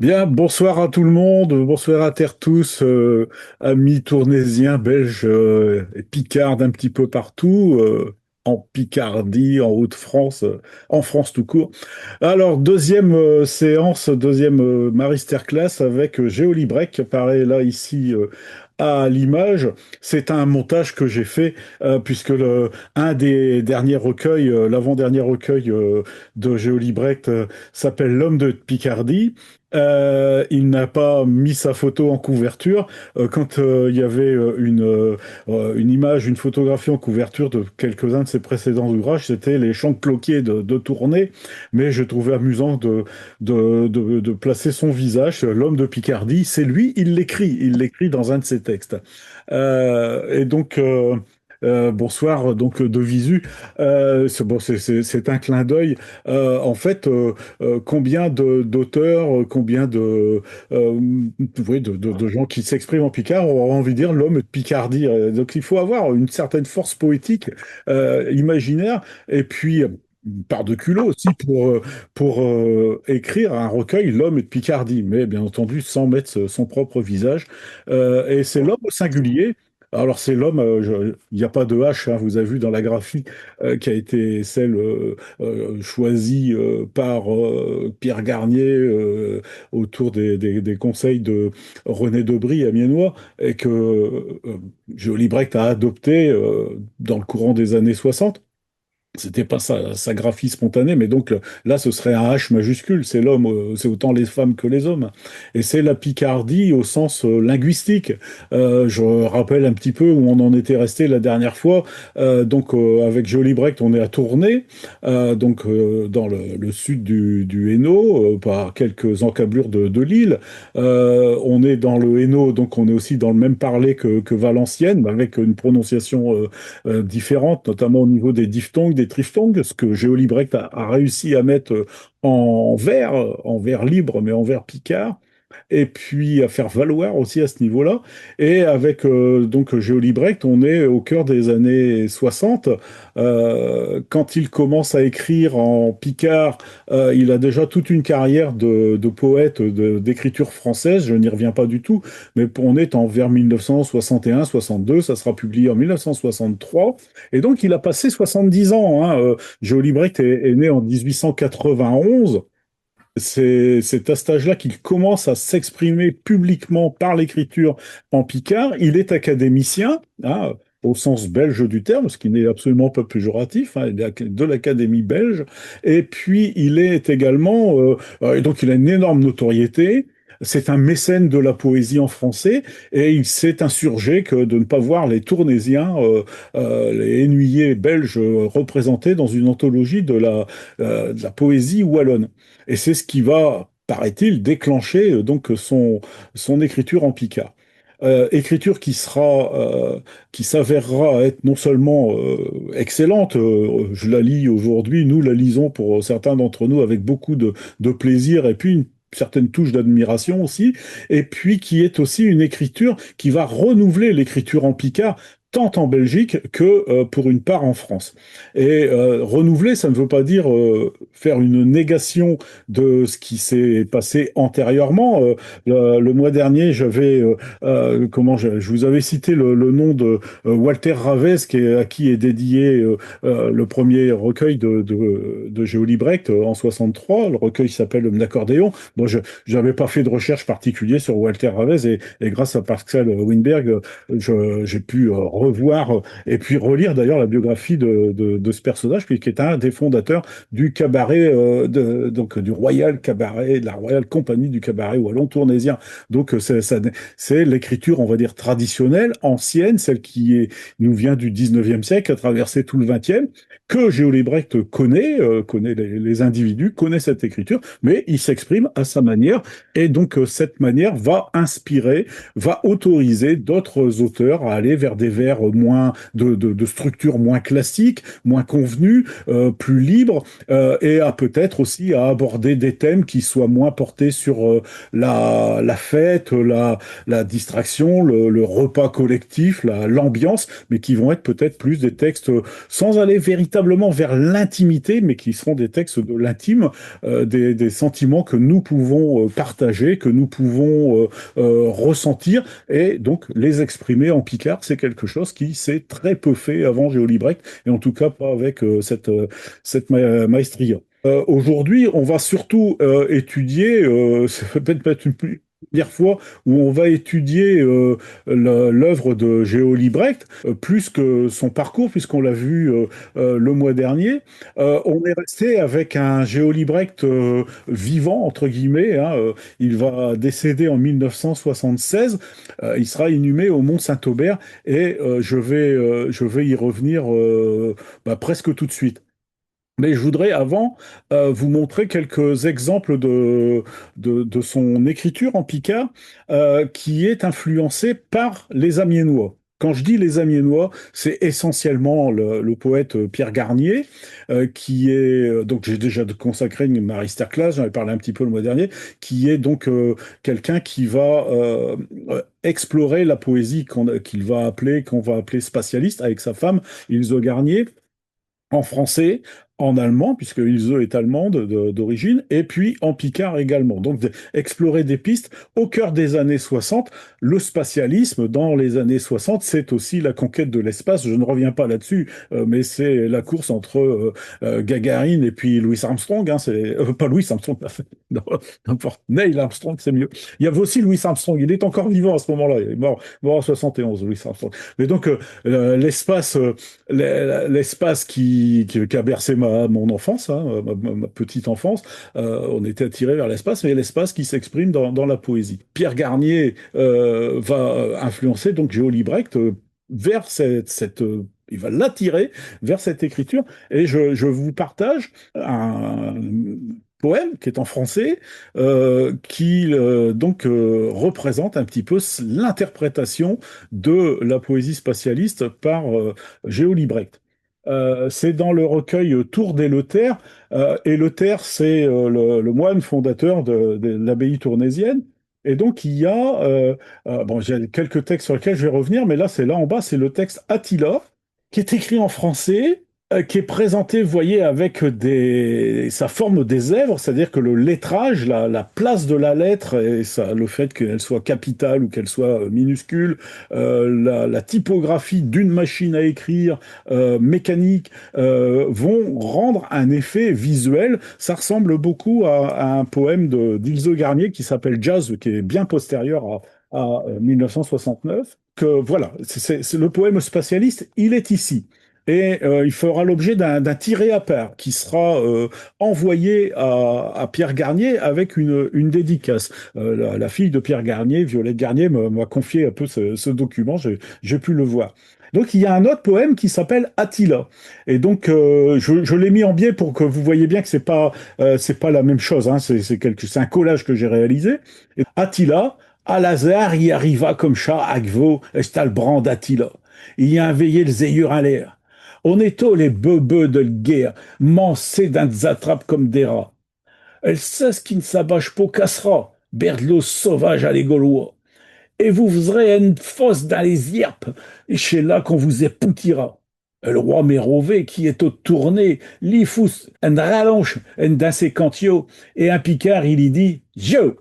Bien, bonsoir à tout le monde, bonsoir à terre tous, amis tournaisiens, belges et picards un petit peu partout, en Picardie, en Haute-France, en France tout court. Alors, deuxième séance, deuxième masterclass avec Géolibrec qui apparaît là ici à l'image. C'est un montage que j'ai fait puisque un des derniers recueils, l'avant-dernier recueil de Géolibrec s'appelle L'homme de Picardie. Il n'a pas mis sa photo en couverture. Quand il y avait une image, une photographie en couverture de quelques-uns de ses précédents ouvrages, c'était les champs de cloquier de Tournai. Mais je trouvais amusant de placer son visage, l'homme de Picardie. C'est lui, il l'écrit dans un de ses textes. Et donc, bonsoir, donc de visu. C'est un clin d'œil. En fait, combien d'auteurs, combien oui, de gens qui s'expriment en Picard ont envie de dire l'homme de Picardie. Donc il faut avoir une certaine force poétique, imaginaire, et puis par de culot aussi pour écrire un recueil, l'homme de Picardie, mais bien entendu sans mettre son propre visage. Et c'est l'homme au singulier. Alors c'est l'homme, il n'y a pas de H, hein, vous avez vu dans la graphie qui a été celle choisie par Pierre Garnier autour des conseils de René Debris amiénois et que Joly Brecht a adopté dans le courant des années 60. C'était pas sa graphie spontanée, mais donc là, ce serait un H majuscule. C'est l'homme, c'est autant les femmes que les hommes. Et c'est la Picardie au sens linguistique. Je rappelle un petit peu où on en était resté la dernière fois. Avec Joly Brecht, on est à Tournai, dans le sud du Hainaut, par quelques encablures de l'île. On est dans le Hainaut, donc on est aussi dans le même parler que Valenciennes, avec une prononciation différentes, notamment au niveau des diphtongues, des triphtongues, ce que Géo Librecht a réussi à mettre en vers libre, mais en vers picard, et puis à faire valoir aussi à ce niveau-là. Et avec Géo Brecht, on est au cœur des années 60. Quand il commence à écrire en picard, il a déjà toute une carrière de poète d'écriture française, je n'y reviens pas du tout, mais on est en vers 1961-62, ça sera publié en 1963, et donc il a passé 70 ans. Hein. Géo Brecht est né en 1891. C'est à cet âge-là qu'il commence à s'exprimer publiquement par l'écriture en picard. Il est académicien, hein, au sens belge du terme, ce qui n'est absolument pas péjoratif, hein, il est de l'Académie belge. Et puis, il est également, donc il a une énorme notoriété. C'est un mécène de la poésie en français et il s'est insurgé que de ne pas voir les Tournaisiens, les Hennuyers belges représentés dans une anthologie de la poésie wallonne. Et c'est ce qui va, paraît-il, déclencher son écriture en picard. Écriture qui s'avérera être non seulement excellente, je la lis aujourd'hui, nous la lisons pour certains d'entre nous avec beaucoup de plaisir et puis une certaine touche d'admiration aussi, et puis qui est aussi une écriture qui va renouveler l'écriture en picard tant en Belgique que pour une part en France. Et renouveler, ça ne veut pas dire faire une négation de ce qui s'est passé antérieurement. Le mois dernier, je vous avais cité le nom de Walter Ravez, à qui est dédié le premier recueil de Géo Brecht en 63. Le recueil s'appelle L'homme d'accordéon. Bon, je n'avais pas fait de recherche particulière sur Walter Ravez et grâce à Pascal Winberg, j'ai pu revoir et puis relire d'ailleurs la biographie de ce personnage qui est un des fondateurs du cabaret, du Royal Cabaret, de la Royal Compagnie du cabaret wallon tournaisien. Donc c'est l'écriture, on va dire, traditionnelle, ancienne, celle nous vient du 19e siècle, a traversé tout le 20e, que Géo Brecht connaît les individus, connaît cette écriture, mais il s'exprime à sa manière, et donc cette manière va inspirer, va autoriser d'autres auteurs à aller vers des vers de structure moins classique, moins convenue, plus libre, et à peut-être aussi à aborder des thèmes qui soient moins portés sur la fête, la distraction, le repas collectif, l'ambiance, mais qui vont être peut-être plus des textes sans aller véritablement véritablement vers l'intimité, mais qui seront des textes de l'intime, des sentiments que nous pouvons partager, que nous pouvons ressentir, et donc les exprimer en picard, c'est quelque chose qui s'est très peu fait avant Géolibrecht, et en tout cas pas avec cette maestria. Aujourd'hui, on va surtout étudier, ça va peut-être pas être une première fois où on va étudier l'œuvre de Géo Brecht, plus que son parcours, puisqu'on l'a vu le mois dernier. On est resté avec un Géo Brecht vivant, entre guillemets, hein. Il va décéder en 1976. Il sera inhumé au Mont Saint-Aubert et je vais y revenir presque tout de suite. Mais je voudrais avant vous montrer quelques exemples de son écriture en picard qui est influencée par les Amiénois. Quand je dis les Amiénois, c'est essentiellement le poète Pierre Garnier, qui est, donc j'ai déjà consacré une masterclass, j'en ai parlé un petit peu le mois dernier, qui est donc quelqu'un qui va explorer la poésie qu'on va appeler spatialiste avec sa femme, Ilse Garnier, en français, en allemand, puisque Ilse est allemande d'origine, et puis en picard également. Donc, explorer des pistes au cœur des années 60. Le spatialisme, dans les années 60, c'est aussi la conquête de l'espace. Je ne reviens pas là-dessus, mais c'est la course entre Gagarine et puis Louis Armstrong. Hein, c'est pas Louis Armstrong, non, n'importe. Neil Armstrong, c'est mieux. Il y avait aussi Louis Armstrong. Il est encore vivant à ce moment-là. Il est mort en 71, Louis Armstrong. Mais donc, l'espace... l'espace qui a bercé mon enfance, hein, ma petite enfance, on était attiré vers l'espace, mais l'espace qui s'exprime dans la poésie. Pierre Garnier va influencer donc Géo Brecht vers il va l'attirer vers cette écriture, et je vous partage un poème qui est en français, qui représente un petit peu l'interprétation de la poésie spatialiste par Géo Brecht. C'est dans le recueil Tour d'Éleuthère. Éleuthère, c'est le moine fondateur de l'abbaye tournaisienne. Et donc, il y a, bon, j'ai quelques textes sur lesquels je vais revenir, mais là, c'est là en bas, c'est le texte Attila, qui est écrit en français, qui est présenté, vous voyez, avec sa forme des zèbres, c'est-à-dire que le lettrage, la place de la lettre, et ça, le fait qu'elle soit capitale ou qu'elle soit minuscule, la typographie d'une machine à écrire mécanique, vont rendre un effet visuel. Ça ressemble beaucoup à un poème d'Ilse Garnier qui s'appelle Jazz, qui est bien postérieur à 1969. Que voilà, c'est le poème spatialiste, il est ici. Et il fera l'objet d'un tiré à part qui sera envoyé à Pierre Garnier avec une dédicace. La fille de Pierre Garnier, Violette Garnier, m'a confié un peu ce document, j'ai pu le voir. Donc il y a un autre poème qui s'appelle Attila. Et donc je l'ai mis en biais pour que vous voyez bien que c'est pas la même chose. Hein. C'est un collage que j'ai réalisé. Et Attila, Alazar y arriva comme chat Agvo, Estalbrand d'Attila. Il y a un veillé le zeyur à l'air. On est tous les bebeux de guerre, mancés d'un attrape comme des rats. Elle sait ce qui ne s'abache pas cassera, berdelos sauvage à les Gaulois. Et vous aurez une fosse dans les yerpes, et c'est là qu'on vous époutira. Le roi Mérové, qui est au tourné, l'y fous, un rallonge, un d'un sécantio, et un picard, il y dit, je,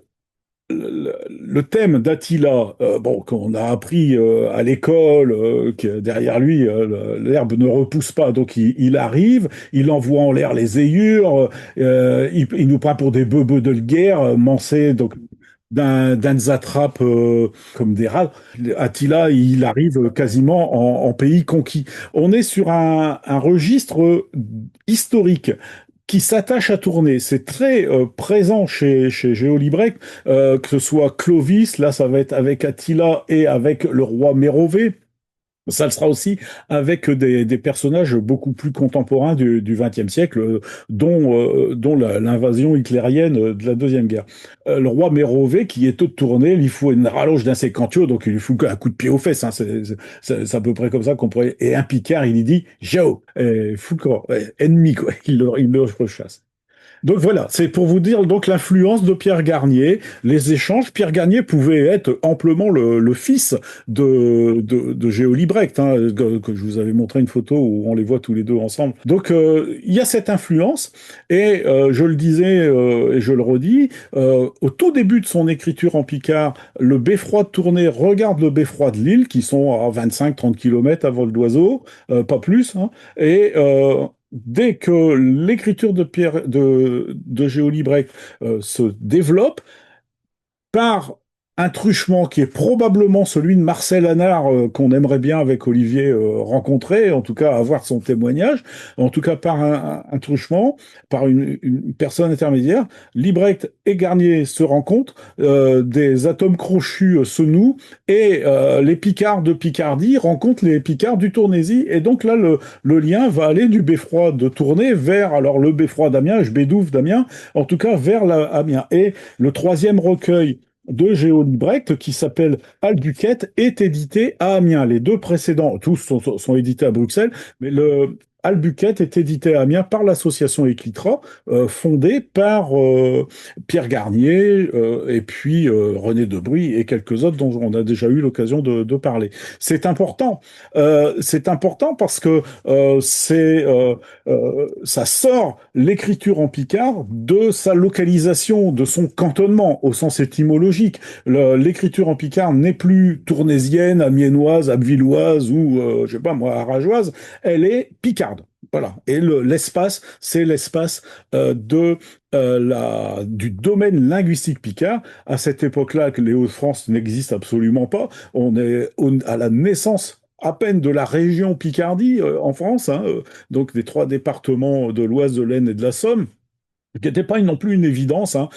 le thème d'Attila, bon, qu'on a appris à l'école, que derrière lui, l'herbe ne repousse pas, donc il arrive, il envoie en l'air les ayures, il nous prend pour des bebeux de guerre, mancés donc d'un zatrape comme des rats. Attila, il arrive quasiment en pays conquis. On est sur un registre historique qui s'attache à tourner. C'est très présent chez Géolibrecht, que ce soit Clovis, là ça va être avec Attila et avec le roi Mérové. Ça le sera aussi avec des personnages beaucoup plus contemporains du XXe siècle, dont l'invasion hitlérienne de la Deuxième Guerre. Le roi Mérové, qui est tout tourné, il lui faut une rallonge d'un sécantio, donc il lui fout un coup de pied aux fesses. Hein, c'est à peu près comme ça qu'on pourrait... Et un Picard, il lui dit « Jao !» Fou ennemi, quoi. Il le rechasse. Donc voilà, c'est pour vous dire donc l'influence de Pierre Garnier, les échanges. Pierre Garnier pouvait être amplement le fils de Géo Librecht, hein, que je vous avais montré une photo où on les voit tous les deux ensemble. Donc il y a cette influence, et je le disais et je le redis, au tout début de son écriture en Picard, le beffroi de Tournai regarde le beffroi de Lille, qui sont à 25-30 km à vol d'oiseau, pas plus, hein, et dès que l'écriture de Géo Brecht se développe, par un truchement qui est probablement celui de Marcel Hanard, qu'on aimerait bien avec Olivier rencontrer, en tout cas avoir son témoignage, en tout cas par un truchement, par une personne intermédiaire, Liebrecht et Garnier se rencontrent, des atomes crochus se nouent, et les Picards de Picardie rencontrent les Picards du Tournaisis, et donc là le lien va aller du beffroi de Tournai vers alors le beffroi d'Amiens, je bédouffe d'Amiens, en tout cas vers Amiens. Et le troisième recueil de Géo Brecht qui s'appelle Albuquette est édité à Amiens. Les deux précédents, tous sont édités à Bruxelles, mais le Albuquette est édité à Amiens par l'association Equitra, fondée par Pierre Garnier et puis René Debruy et quelques autres dont on a déjà eu l'occasion de parler. C'est important parce que ça sort l'écriture en picard de sa localisation, de son cantonnement au sens étymologique. L'écriture en picard n'est plus tournaisienne, amiénoise, abbevilloise ou, je sais pas moi, arageoise, elle est picarde. Voilà. Et l'espace, c'est l'espace du domaine linguistique picard. À cette époque-là, que les Hauts-de-France n'existent absolument pas. On est à la naissance à peine de la région Picardie en France, hein, donc des trois départements de l'Oise, de l'Aisne et de la Somme, qui n'était pas non plus une évidence. Hein.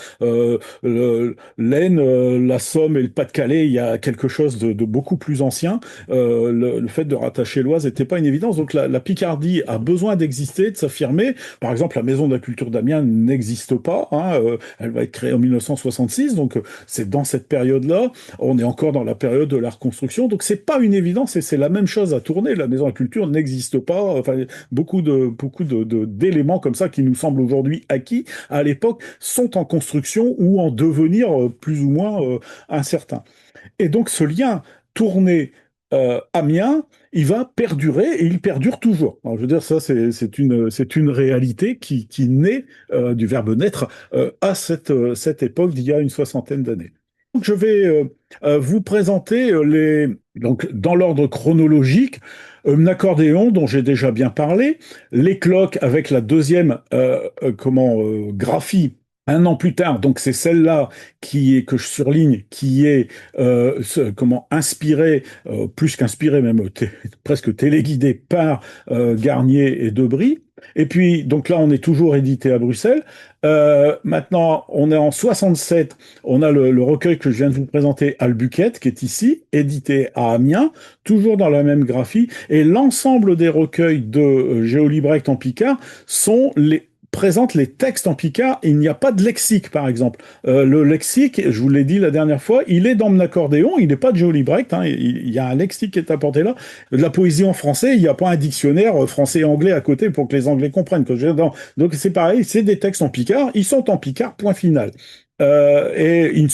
L'Aisne, la Somme et le Pas-de-Calais, il y a quelque chose de beaucoup plus ancien. Le fait de rattacher l'Oise n'était pas une évidence. Donc la Picardie a besoin d'exister, de s'affirmer. Par exemple, la Maison de la Culture d'Amiens n'existe pas. Hein. Elle va être créée en 1966. Donc c'est dans cette période-là. On est encore dans la période de la reconstruction. Donc c'est pas une évidence, et c'est la même chose à Tournai. La Maison de la Culture n'existe pas. Enfin, d'éléments comme ça qui nous semblent aujourd'hui acquis à l'époque, sont en construction ou en devenir plus ou moins incertain. Et donc ce lien tourné Amiens, il va perdurer, et il perdure toujours. Alors, je veux dire, ça, c'est une réalité qui naît du verbe naître à cette époque d'il y a une soixantaine d'années. Donc, je vais vous présenter donc, dans l'ordre chronologique, l'accordéon dont j'ai déjà bien parlé, les cloques avec la deuxième graphie un an plus tard, donc c'est celle-là que je surligne, qui est inspirée, plus qu'inspirée même, presque téléguidée par Garnier et Debry. Et puis, donc là, on est toujours édité à Bruxelles. Maintenant, on est en 67, on a le recueil que je viens de vous présenter, Albuquette, qui est ici, édité à Amiens, toujours dans la même graphie. Et l'ensemble des recueils de Géo Librecht en Picard présente les textes en picard. Il n'y a pas de lexique, par exemple. Le lexique, je vous l'ai dit la dernière fois, il est dans mon accordéon, il n'est pas de Géo Librecht, hein, il y a un lexique qui est apporté là. De la poésie en français, il n'y a pas un dictionnaire français et anglais à côté pour que les Anglais comprennent. Donc c'est pareil, c'est des textes en picard, ils sont en picard, point final. Et il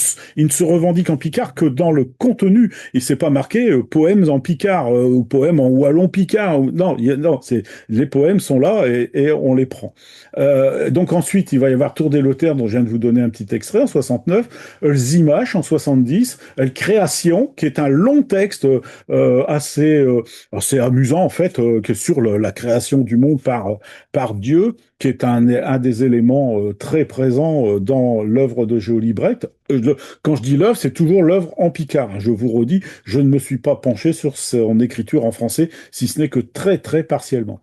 ne se revendique en picard que dans le contenu. Il ne s'est pas marqué poèmes en picard ou poèmes en wallon picard. Non, non, les poèmes sont là, et on les prend. Donc ensuite, il va y avoir Tour des Lothaires, dont je viens de vous donner un petit extrait, en 69, Zimash en 70, Création, qui est un long texte assez amusant, en fait, qui est sur la création du monde par Dieu, qui est un des éléments très présents dans l'œuvre de Géo Librecht. Quand je dis l'œuvre, c'est toujours l'œuvre en picard. Je vous redis, je ne me suis pas penché sur son écriture en français, si ce n'est que très, très partiellement.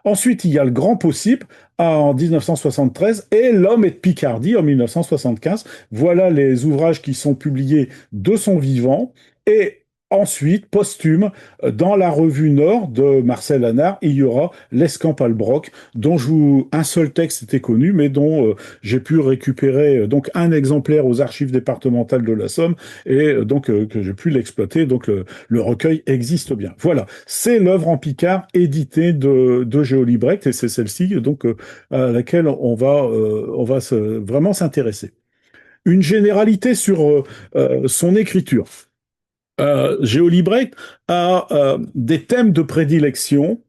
Ensuite, il y a Le Grand Possible en 1973 et L'Homme est de Picardie en 1975. Voilà les ouvrages qui sont publiés de son vivant. Et Ensuite, posthume, dans la revue Nord de Marcel Hanard, il y aura l'Escampalbroc, dont un seul texte était connu, mais dont j'ai pu récupérer donc un exemplaire aux archives départementales de la Somme et que j'ai pu l'exploiter. Donc le recueil existe bien. Voilà, c'est l'œuvre en Picard éditée de Géolie Brecht et c'est celle-ci donc à laquelle on va vraiment s'intéresser. Une généralité sur son écriture. Géolie Brecht a des thèmes de prédilection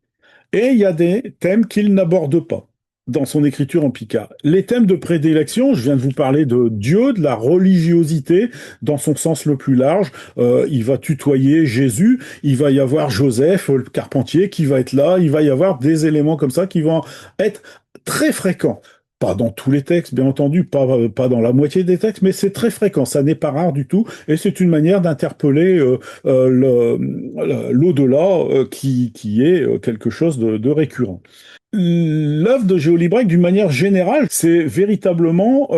et il y a des thèmes qu'il n'aborde pas dans son écriture en picard. Les thèmes de prédilection, je viens de vous parler de Dieu, de la religiosité dans son sens le plus large. Il va tutoyer Jésus, il va y avoir Joseph, le carpentier, qui va être là, il va y avoir des éléments comme ça qui vont être très fréquents. Pas dans tous les textes, bien entendu, pas dans la moitié des textes, mais c'est très fréquent, ça n'est pas rare du tout, et c'est une manière d'interpeller l'au-delà qui est quelque chose de récurrent. L'œuvre de Géo Librec, d'une manière générale, c'est véritablement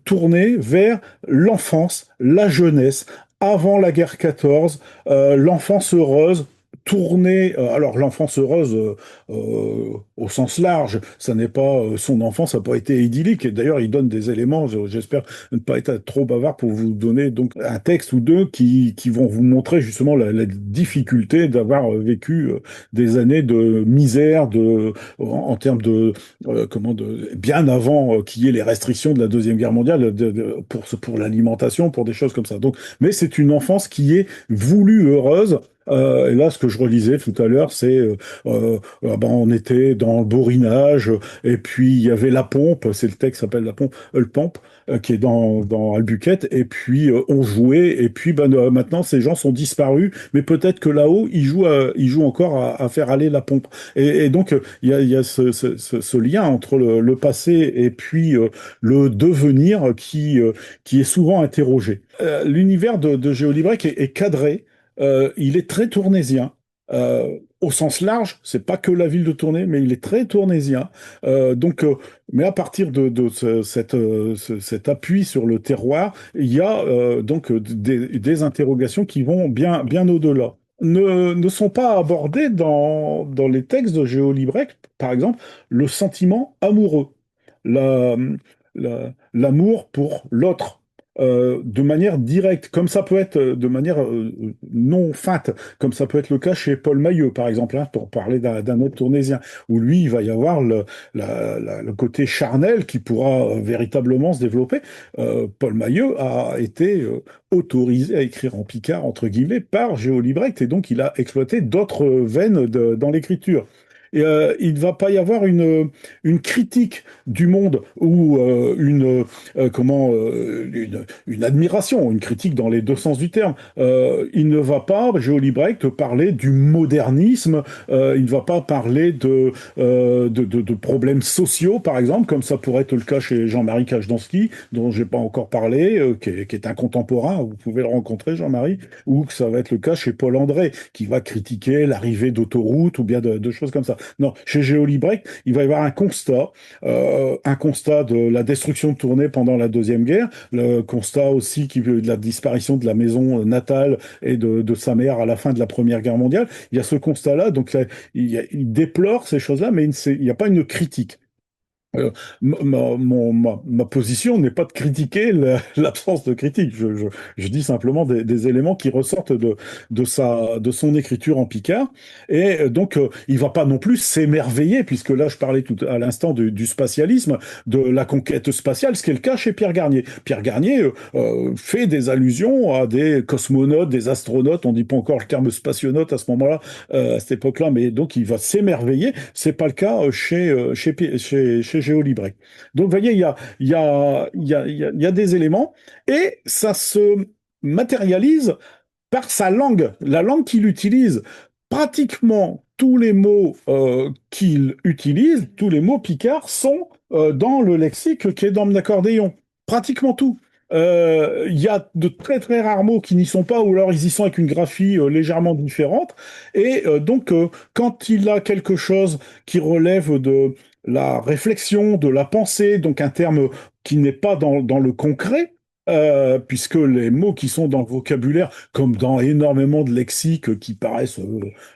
tourné vers l'enfance, la jeunesse, avant la guerre 14, l'enfance heureuse, tournée, alors l'enfance heureuse au sens large, ça n'est pas son enfance n'a pas été idyllique. Et d'ailleurs, il donne des éléments. J'espère ne pas être trop bavard pour vous donner donc un texte ou deux qui vont vous montrer justement la difficulté d'avoir vécu des années de misère, en termes bien avant qu'il y ait les restrictions de la Deuxième Guerre mondiale pour l'alimentation, pour des choses comme ça. Donc, mais c'est une enfance qui est voulue heureuse. Et là, ce que je relisais tout à l'heure, c'est on était dans le borinage, et puis il y avait la pompe, c'est le texte qui s'appelle la pompe, le pompe, qui est dans Albuquerque, et puis on jouait, et puis maintenant ces gens sont disparus, mais peut-être que là-haut, ils jouent encore à faire aller la pompe. Et donc, il y a ce lien entre le passé et puis le devenir qui est souvent interrogé. L'univers de Géolibrec est cadré, il est très tournésien. Au sens large, c'est pas que la ville de Tournai, mais il est très tournésien. Mais à partir de cet appui sur le terroir, il y a des interrogations qui vont bien au-delà. Ne sont pas abordés dans les textes de Géo Librec, par exemple, le sentiment amoureux, la- l'amour pour l'autre, de manière directe, comme ça peut être de manière non feinte, comme ça peut être le cas chez Paul Mailleux, par exemple, hein, pour parler d'un autre tournésien, où lui, il va y avoir le côté charnel qui pourra véritablement se développer. Paul Mailleux a été autorisé à écrire en picard, entre guillemets, par Géo Librect, et donc il a exploité d'autres veines dans l'écriture. Et il ne va pas y avoir une critique du monde ou une admiration, une critique dans les deux sens du terme. Il ne va pas, Géo Brecht, parler du modernisme, il ne va pas parler de problèmes sociaux, par exemple, comme ça pourrait être le cas chez Jean-Marie Kajdanski, dont j'ai pas encore parlé, qui est un contemporain, vous pouvez le rencontrer, Jean-Marie, ou que ça va être le cas chez Paul André, qui va critiquer l'arrivée d'autoroutes ou bien de choses comme ça. Non, chez Géoli Brecht, il va y avoir un constat de la destruction de Tournai pendant la Deuxième Guerre, le constat aussi de la disparition de la maison natale et de sa mère à la fin de la Première Guerre mondiale. Il y a ce constat-là, donc il déplore ces choses-là, mais il n'y a pas une critique. Euh, ma position n'est pas de critiquer l'absence de critique. Je dis simplement des éléments qui ressortent de son écriture en Picard. Et il va pas non plus s'émerveiller, puisque là, je parlais tout à l'instant du spatialisme, de la conquête spatiale, ce qui est le cas chez Pierre Garnier. Pierre Garnier fait des allusions à des cosmonautes, des astronautes. On dit pas encore le terme spationaute à ce moment-là, à cette époque-là, mais donc il va s'émerveiller. C'est pas le cas chez Géolibrec. Donc, vous voyez, il y a des éléments et ça se matérialise par sa langue, la langue qu'il utilise. Pratiquement tous les mots qu'il utilise, tous les mots picards, sont dans le lexique qui est dans l'accordéon. Pratiquement tout. Il y a de très très rares mots qui n'y sont pas, ou alors ils y sont avec une graphie légèrement différente. Et quand il a quelque chose qui relève de la réflexion, de la pensée, donc un terme qui n'est pas dans le concret, puisque les mots qui sont dans le vocabulaire, comme dans énormément de lexiques qui paraissent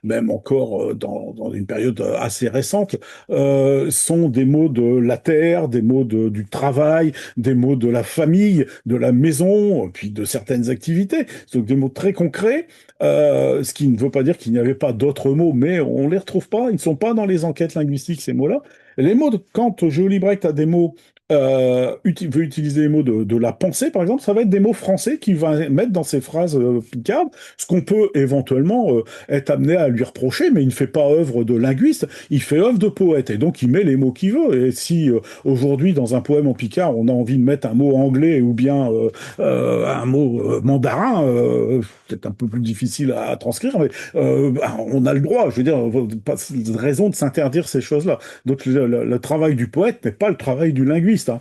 même encore dans une période assez récente, sont des mots de la terre, des mots du travail, des mots de la famille, de la maison, puis de certaines activités. Donc des mots très concrets, ce qui ne veut pas dire qu'il n'y avait pas d'autres mots, mais on les retrouve pas, ils ne sont pas dans les enquêtes linguistiques, ces mots-là. Les mots, quand Géo Brecht a des mots veut utiliser les mots de la pensée, par exemple, ça va être des mots français qu'il va mettre dans ses phrases picardes, ce qu'on peut éventuellement être amené à lui reprocher, mais il ne fait pas œuvre de linguiste, il fait œuvre de poète, et donc il met les mots qu'il veut. Et si aujourd'hui, dans un poème en picard, on a envie de mettre un mot anglais ou bien un mot mandarin, peut-être un peu plus difficile à transcrire, mais bah, on a le droit, je veux dire, pas de raison de s'interdire ces choses-là. Donc le travail du poète n'est pas le travail du linguiste, hein.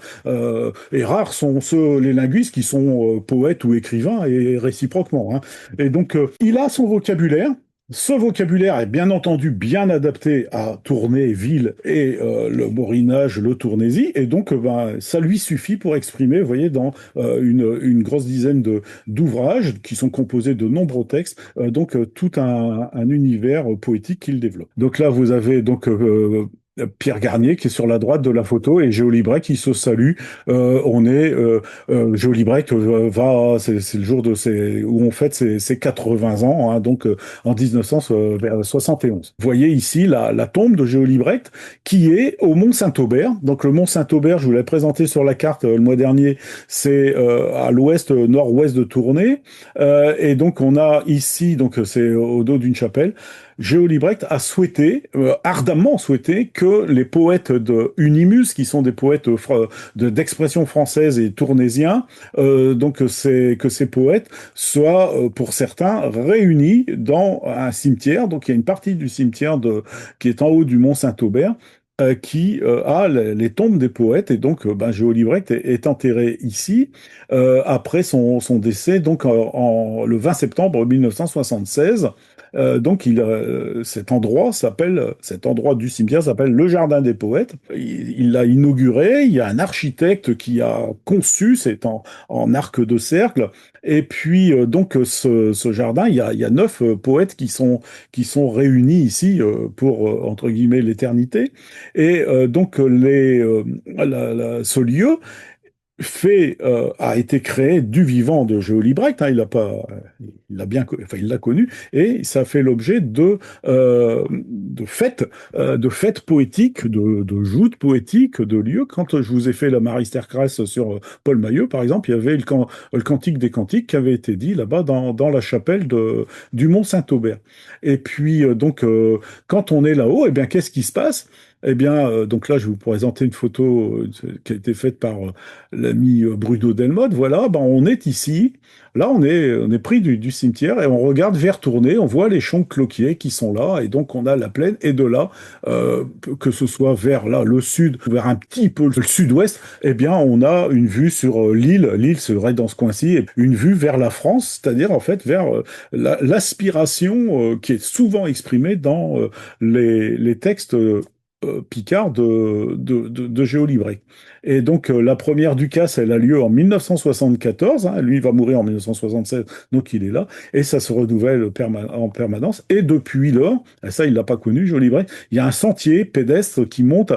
Et rares sont les linguistes qui sont poètes ou écrivains, et réciproquement, hein. Et donc, il a son vocabulaire. Ce vocabulaire est bien entendu bien adapté à Tournai, ville et le Borinage, le Tournaisis, et donc ben, ça lui suffit pour exprimer, vous voyez, dans une grosse dizaine d'ouvrages qui sont composés de nombreux textes, donc tout un univers poétique qu'il développe. Donc là, vous avez donc Pierre Garnier qui est sur la droite de la photo et Géo Librec qui se salue. Géo Librec c'est le jour où on fête ses 80 ans, hein, donc en 1971. Vous voyez ici la tombe de Géo Librec qui est au Mont Saint-Aubert. Donc le Mont Saint-Aubert, je vous l'ai présenté sur la carte le mois dernier, c'est à l'ouest, nord-ouest de Tournai. Et donc on a ici, donc c'est au dos d'une chapelle. Géo Librect a souhaité, ardemment souhaité, que les poètes de Unimus, qui sont des poètes d'expression française et tournaisiens, que ces poètes soient, pour certains, réunis dans un cimetière. Donc il y a une partie du cimetière qui est en haut du Mont Saint-Aubert, qui a les tombes des poètes. Et donc, ben, Géo Librect est enterré ici après son décès, donc le 20 septembre 1976. Donc, cet endroit du cimetière s'appelle le Jardin des Poètes. Il l'a inauguré. Il y a un architecte qui a conçu, c'est en arc de cercle. Et puis, ce jardin, il y a 9 poètes qui sont réunis ici pour, entre guillemets, l'éternité. Et ce lieu a été créé du vivant de Géo Librect, hein, il l'a pas, il l'a bien, enfin, il l'a connu, et ça fait l'objet de fêtes poétiques, de joutes poétiques, de lieux. Quand je vous ai fait la masterclass sur Paul Maillot, par exemple, il y avait le Cantique des Cantiques qui avait été dit là-bas dans la chapelle du Mont Saint-Aubert. Et puis, quand on est là-haut, eh bien, qu'est-ce qui se passe? Eh bien, donc là, je vais vous présenter une photo qui a été faite par l'ami Bruno Delmotte. Voilà, ben on est ici. Là, on est pris du cimetière et on regarde vers Tournai. On voit les champs de cloquiers qui sont là. Et donc, on a la plaine. Et de là, que ce soit vers là, le sud, vers un petit peu le sud-ouest, eh bien, on a une vue sur l'île. L'île serait dans ce coin-ci. Et une vue vers la France, c'est-à-dire, en fait, vers l'aspiration qui est souvent exprimée dans les textes Picard de Géo Libré. Et donc, la première Ducasse, elle a lieu en 1974. Hein, lui, il va mourir en 1976, donc il est là. Et ça se renouvelle en permanence. Et depuis lors, et ça, il l'a pas connu, Géo Libré, il y a un sentier pédestre qui monte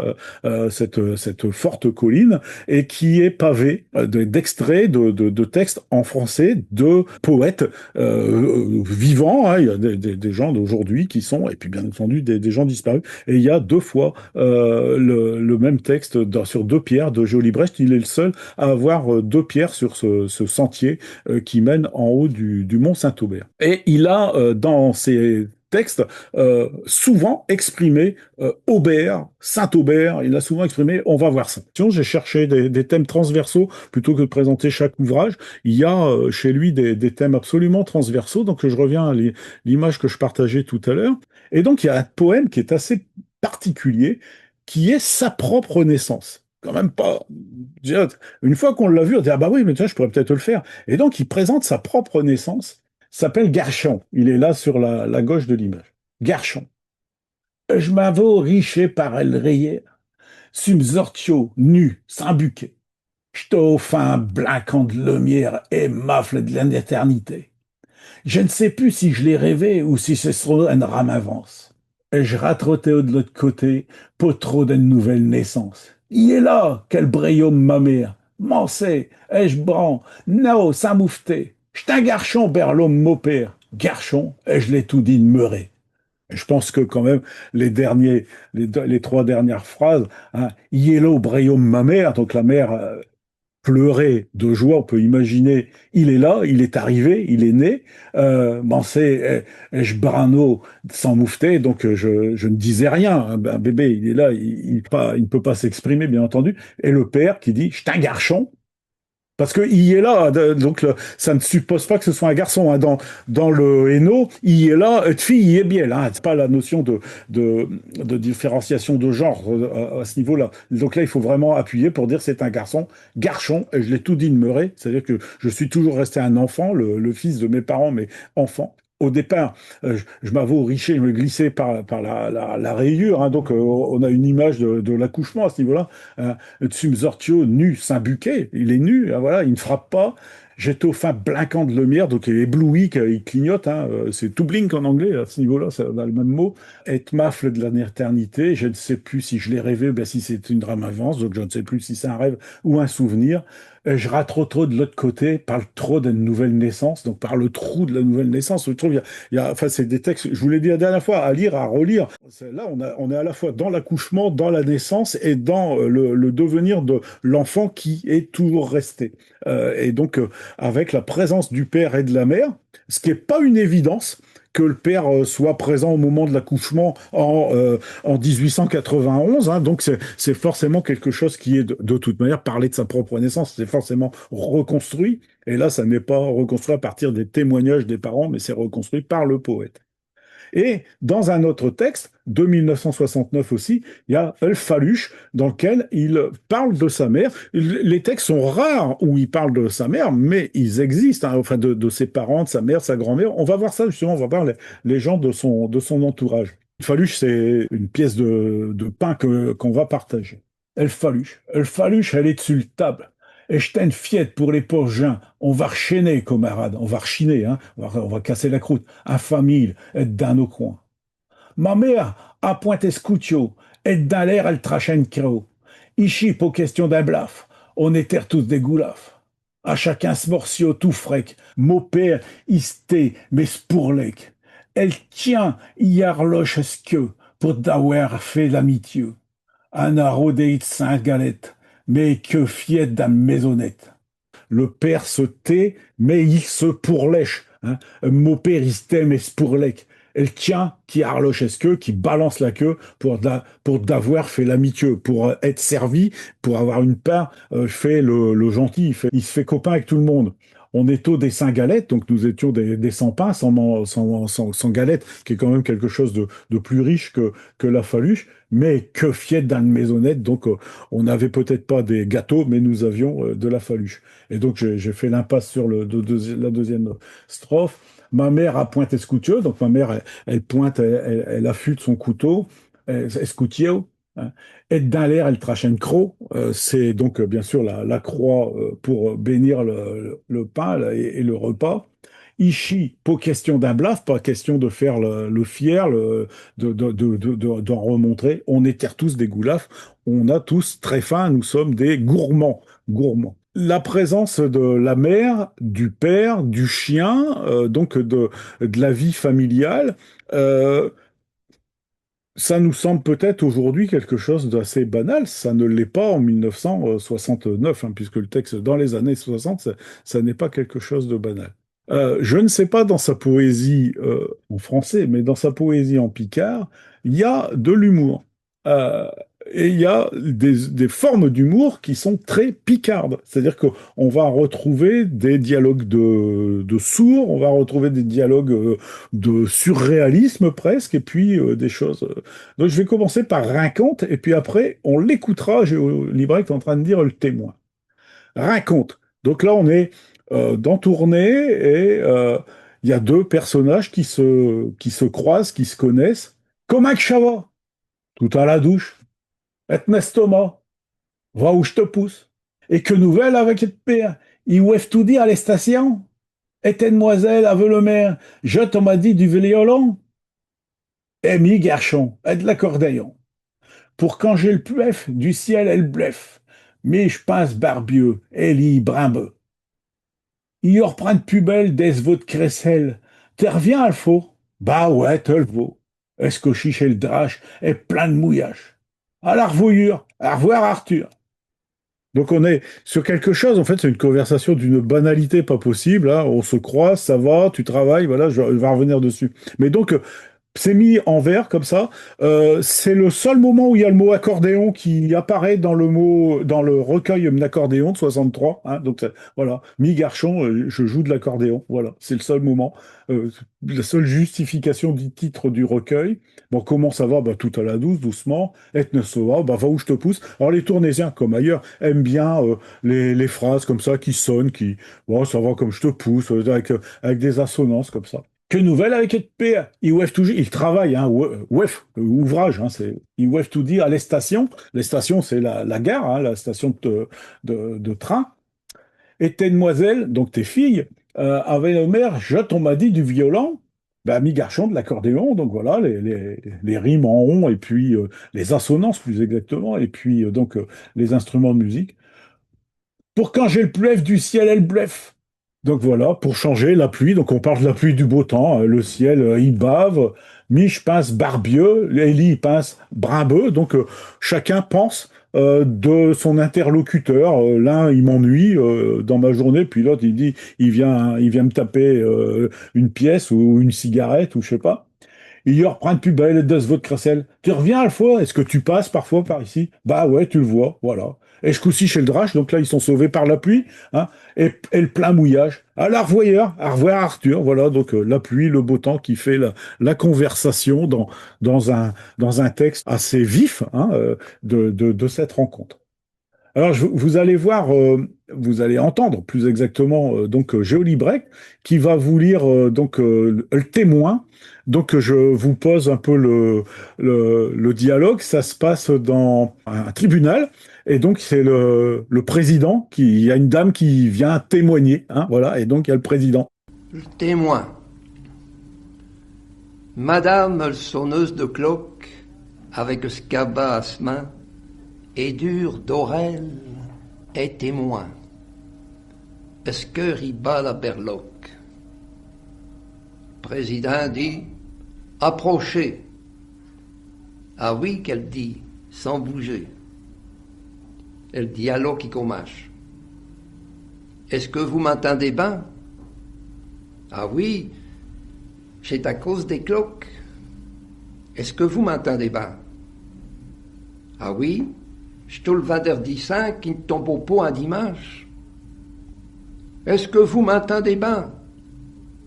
cette forte colline et qui est pavé d'extraits de textes en français de poètes vivants. Hein. Il y a des gens d'aujourd'hui qui sont, et puis bien entendu, des gens disparus. Et il y a 2 fois le même texte sur 2 pierres de Géo Librest. Il est le seul à avoir 2 pierres sur ce sentier qui mène en haut du Mont Saint-Aubert. Et il a dans ses textes souvent exprimé Aubert, Saint-Aubert, il a souvent exprimé on va voir ça. J'ai cherché des thèmes transversaux plutôt que de présenter chaque ouvrage. Il y a chez lui des thèmes absolument transversaux, donc je reviens à l'image que je partageais tout à l'heure. Et donc il y a un poème qui est assez particulier, qui est sa propre naissance. Quand même pas. Une fois qu'on l'a vu, on dit ah bah oui, mais tiens, je pourrais peut-être le faire. Et donc il présente sa propre naissance, s'appelle Garchon. Il est là sur la gauche de l'image. Garchon. Je m'avo riche par el rire, sum zortio nu, sans buquet. J't'au fin blinquant de lumière et mafle de l'éternité. Je ne sais plus si je l'ai rêvé ou si c'est sur une rame avance. Et je ratrotais de l'autre côté, pas trop d'une nouvelle naissance. Il est là, quel brayaume ma mère. Mansé, ai-je bran, nao, ça moufté. J't'un un garçon, berlôme, mon père. Garçon, et je l'ai tout dit de meurer. Je pense que quand même, les trois dernières phrases, hein, Yellow, brayaume, ma mère, donc la mère pleurer de joie, on peut imaginer, il est là, il est arrivé, il est né, Mansé, Brano sans moufter, donc je ne disais rien, un bébé, il est là, il ne peut pas s'exprimer, bien entendu, et le père qui dit, je suis un garçon, parce qu'il est là, donc ça ne suppose pas que ce soit un garçon. Hein. Dans le Hainaut, il est là, fille, il est bien là. C'est pas la notion de, de différenciation de genre à ce niveau-là. Donc là, il faut vraiment appuyer pour dire c'est un garçon, garçon, et je l'ai tout dit de Meuret, c'est-à-dire que je suis toujours resté un enfant, le fils de mes parents, mais enfant. Au départ, je m'avoue richer, je me glissais par la rayure, hein, donc on a une image de l'accouchement à ce niveau-là. Tsumzortio nu, Saint-Buquet, il est nu, hein, voilà, il ne frappe pas. J'étais au fin blinquant de lumière, donc il est ébloui, il clignote, hein, c'est tout blink en anglais, à ce niveau-là, ça a le même mot. Et mafle de l'éternité, je ne sais plus si je l'ai rêvé, ben si c'est une drame avance, donc je ne sais plus si c'est un rêve ou un souvenir. Je rate trop de l'autre côté, parle trop d'une nouvelle naissance, donc par le trou de la nouvelle naissance. Je trouve, enfin, c'est des textes, je vous l'ai dit la dernière fois, à lire, à relire. Là, on est à la fois dans l'accouchement, dans la naissance et dans le devenir de l'enfant qui est toujours resté. Et donc, avec la présence du père et de la mère, ce qui n'est pas une évidence que le père soit présent au moment de l'accouchement en 1891. Hein, donc, c'est forcément quelque chose qui est, de toute manière, parler de sa propre naissance, c'est forcément reconstruit. Et là, ça n'est pas reconstruit à partir des témoignages des parents, mais c'est reconstruit par le poète. Et dans un autre texte, de 1969 aussi, il y a El Faluche, dans lequel il parle de sa mère. Les textes sont rares où il parle de sa mère, mais ils existent, hein, enfin de ses parents, de sa mère, sa grand-mère. On va voir ça justement, on va voir les gens de son entourage. El Faluche, c'est une pièce de pain qu'on va partager. El Faluche, elle est dessus le table. Et je t'ai une fiette pour les poches. On va rechaîner, camarade. On va rechiner, hein. On va casser la croûte. Infamile, être dans nos coins. Ma mère a pointé Scoutio. Être dans l'air, elle trachène creux. Ici, pour question d'un blaf. On était tous des goulafs. À chacun ce morceau tout frec. Mon père, isté, mais spourlec. Elle tient, yarloche que pour d'avoir fait l'amitié. Un arodéit Saint-Galette, mais que fiette d'un maisonnette. Le père se tait, mais il se pourlèche. Hein. Mon père, il se tait, mais se pourlèque. Elle tient qui arlochesque, qui balance la queue pour d'avoir fait l'amitieux, pour être servi, pour avoir une part, fait le gentil, il se fait copain avec tout le monde. On est au des Saint-Galettes, donc nous étions des sans-pain, sans galette, qui est quand même quelque chose de plus riche que la faluche, mais que fiette d'une maisonnette, donc on n'avait peut-être pas des gâteaux, mais nous avions de la faluche. Et donc, j'ai fait l'impasse sur la deuxième strophe. Ma mère a pointé escutieux, donc ma mère, elle pointe, elle affûte son couteau, escutio, hein. Et dans l'air, elle trache un croc. C'est donc, bien sûr, la croix pour bénir le pain et le repas. Ici, pas question d'un blaf, pas question de faire le fier, d'en remontrer. On était tous des goulafs, on a tous très faim, nous sommes des gourmands, gourmands. La présence de la mère, du père, du chien, donc de la vie familiale, euh, ça nous semble peut-être aujourd'hui quelque chose d'assez banal. Ça ne l'est pas en 1969, hein, puisque le texte dans les années 60, ça n'est pas quelque chose de banal. Je ne sais pas dans sa poésie en français, mais dans sa poésie en picard, il y a de l'humour. Euh, et il y a des formes d'humour qui sont très picardes. C'est-à-dire qu'on va retrouver des dialogues de sourds, on va retrouver des dialogues de surréalisme presque, et puis des choses. Donc je vais commencer par Rinconte, et puis après, on l'écoutera. Libraire est en train de dire le témoin. Raconte. Donc là, on est dans tournée et il y a deux personnages qui se croisent, qui se connaissent. Comme un chava, tout à la douche. Et Nestoma, va où je te pousse. Et que nouvelle avec cette paire? Il ouest tout dit à la station? Et demoiselle, avec le maire, je t'en m'a dit du violon? Eh, mi garçon, et de l'accordéon. Pour quand j'ai le pluef, du ciel elle bluffe. Mais je passe barbieux, Ellie brimbeux. Il reprend de plus belle des votre crécelle. T'es reviens, Alfo? Bah ouais, te le vaut. Est-ce que chiche le drache est plein de mouillage? À la revoyure, à revoir Arthur. Donc on est sur quelque chose, en fait, c'est une conversation d'une banalité pas possible, hein. On se croise, ça va, tu travailles, voilà, je vais revenir dessus. Mais donc, c'est mis en vers comme ça. C'est le seul moment où il y a le mot accordéon qui apparaît dans le mot, dans le recueil d'accordéon de 63. Hein. Donc voilà, mi garçon, je joue de l'accordéon. Voilà, c'est le seul moment, euh, la seule justification du titre du recueil. Bon, comment ça va? Bah, tout à la douce, doucement. Et ne se va, bah, va où je te pousse. Alors les Tournaisiens, comme ailleurs, aiment bien les phrases comme ça qui sonnent, qui, bon, ça va comme je te pousse, avec des assonances comme ça. Que nouvelle avec ETP? Ils ouvrent toujours, ils travaillent, hein, ouef, ouvrage, hein, ils ouvrent tout dire à les stations. Les stations, c'est la gare, hein, la station de train. Et tes demoiselles, donc tes filles, avaient le maire, on m'a dit du violon, ben, mi garçon de l'accordéon, donc voilà, les rimes en rond, et puis les assonances plus exactement, et puis les instruments de musique. Pour quand j'ai le pleuve du ciel, elle bluffe. Donc voilà, pour changer la pluie, donc on parle de la pluie du beau temps, le ciel il bave, Mich pince barbieux, Ellie pince brimbeux, donc chacun pense de son interlocuteur. L'un il m'ennuie dans ma journée, puis l'autre il dit il vient me taper une pièce ou une cigarette ou je sais pas. Il y reprend plus belle de votre Cressel. Tu reviens à la fois, est-ce que tu passes parfois par ici? Bah ouais, tu le vois, voilà. Et je cousse chez le Drache, donc là ils sont sauvés par la pluie, hein, et le plein mouillage. À la revoyeur, à revoir Arthur, voilà, donc la pluie, le beau temps qui fait la conversation dans un texte assez vif hein, de cette rencontre. Alors, vous allez voir, vous allez entendre plus exactement Géolibrec qui va vous lire le témoin. Donc, je vous pose un peu le dialogue. Ça se passe dans un tribunal et donc c'est le président qui, il y a une dame qui vient témoigner, hein, voilà, et donc il y a le président. Le témoin. Madame sonneuse de cloque, avec scabat à se main, et dure d'Aurel, est témoin. Est-ce que riba la berloque? Président dit, approchez. Ah oui, qu'elle dit, sans bouger. Elle dit allô qui commence. Est-ce que vous m'entendez bien? Ah oui, c'est à cause des cloques. Est-ce que vous m'entendez bien? Ah oui, je te le vendredi 5 qui ne tombe au pot un dimanche. Est-ce que vous m'entendez bien?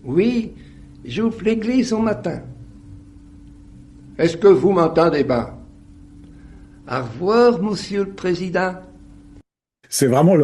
Oui, j'ouvre l'église au matin. Est-ce que vous m'entendez bien? Au revoir, monsieur le président. C'est vraiment,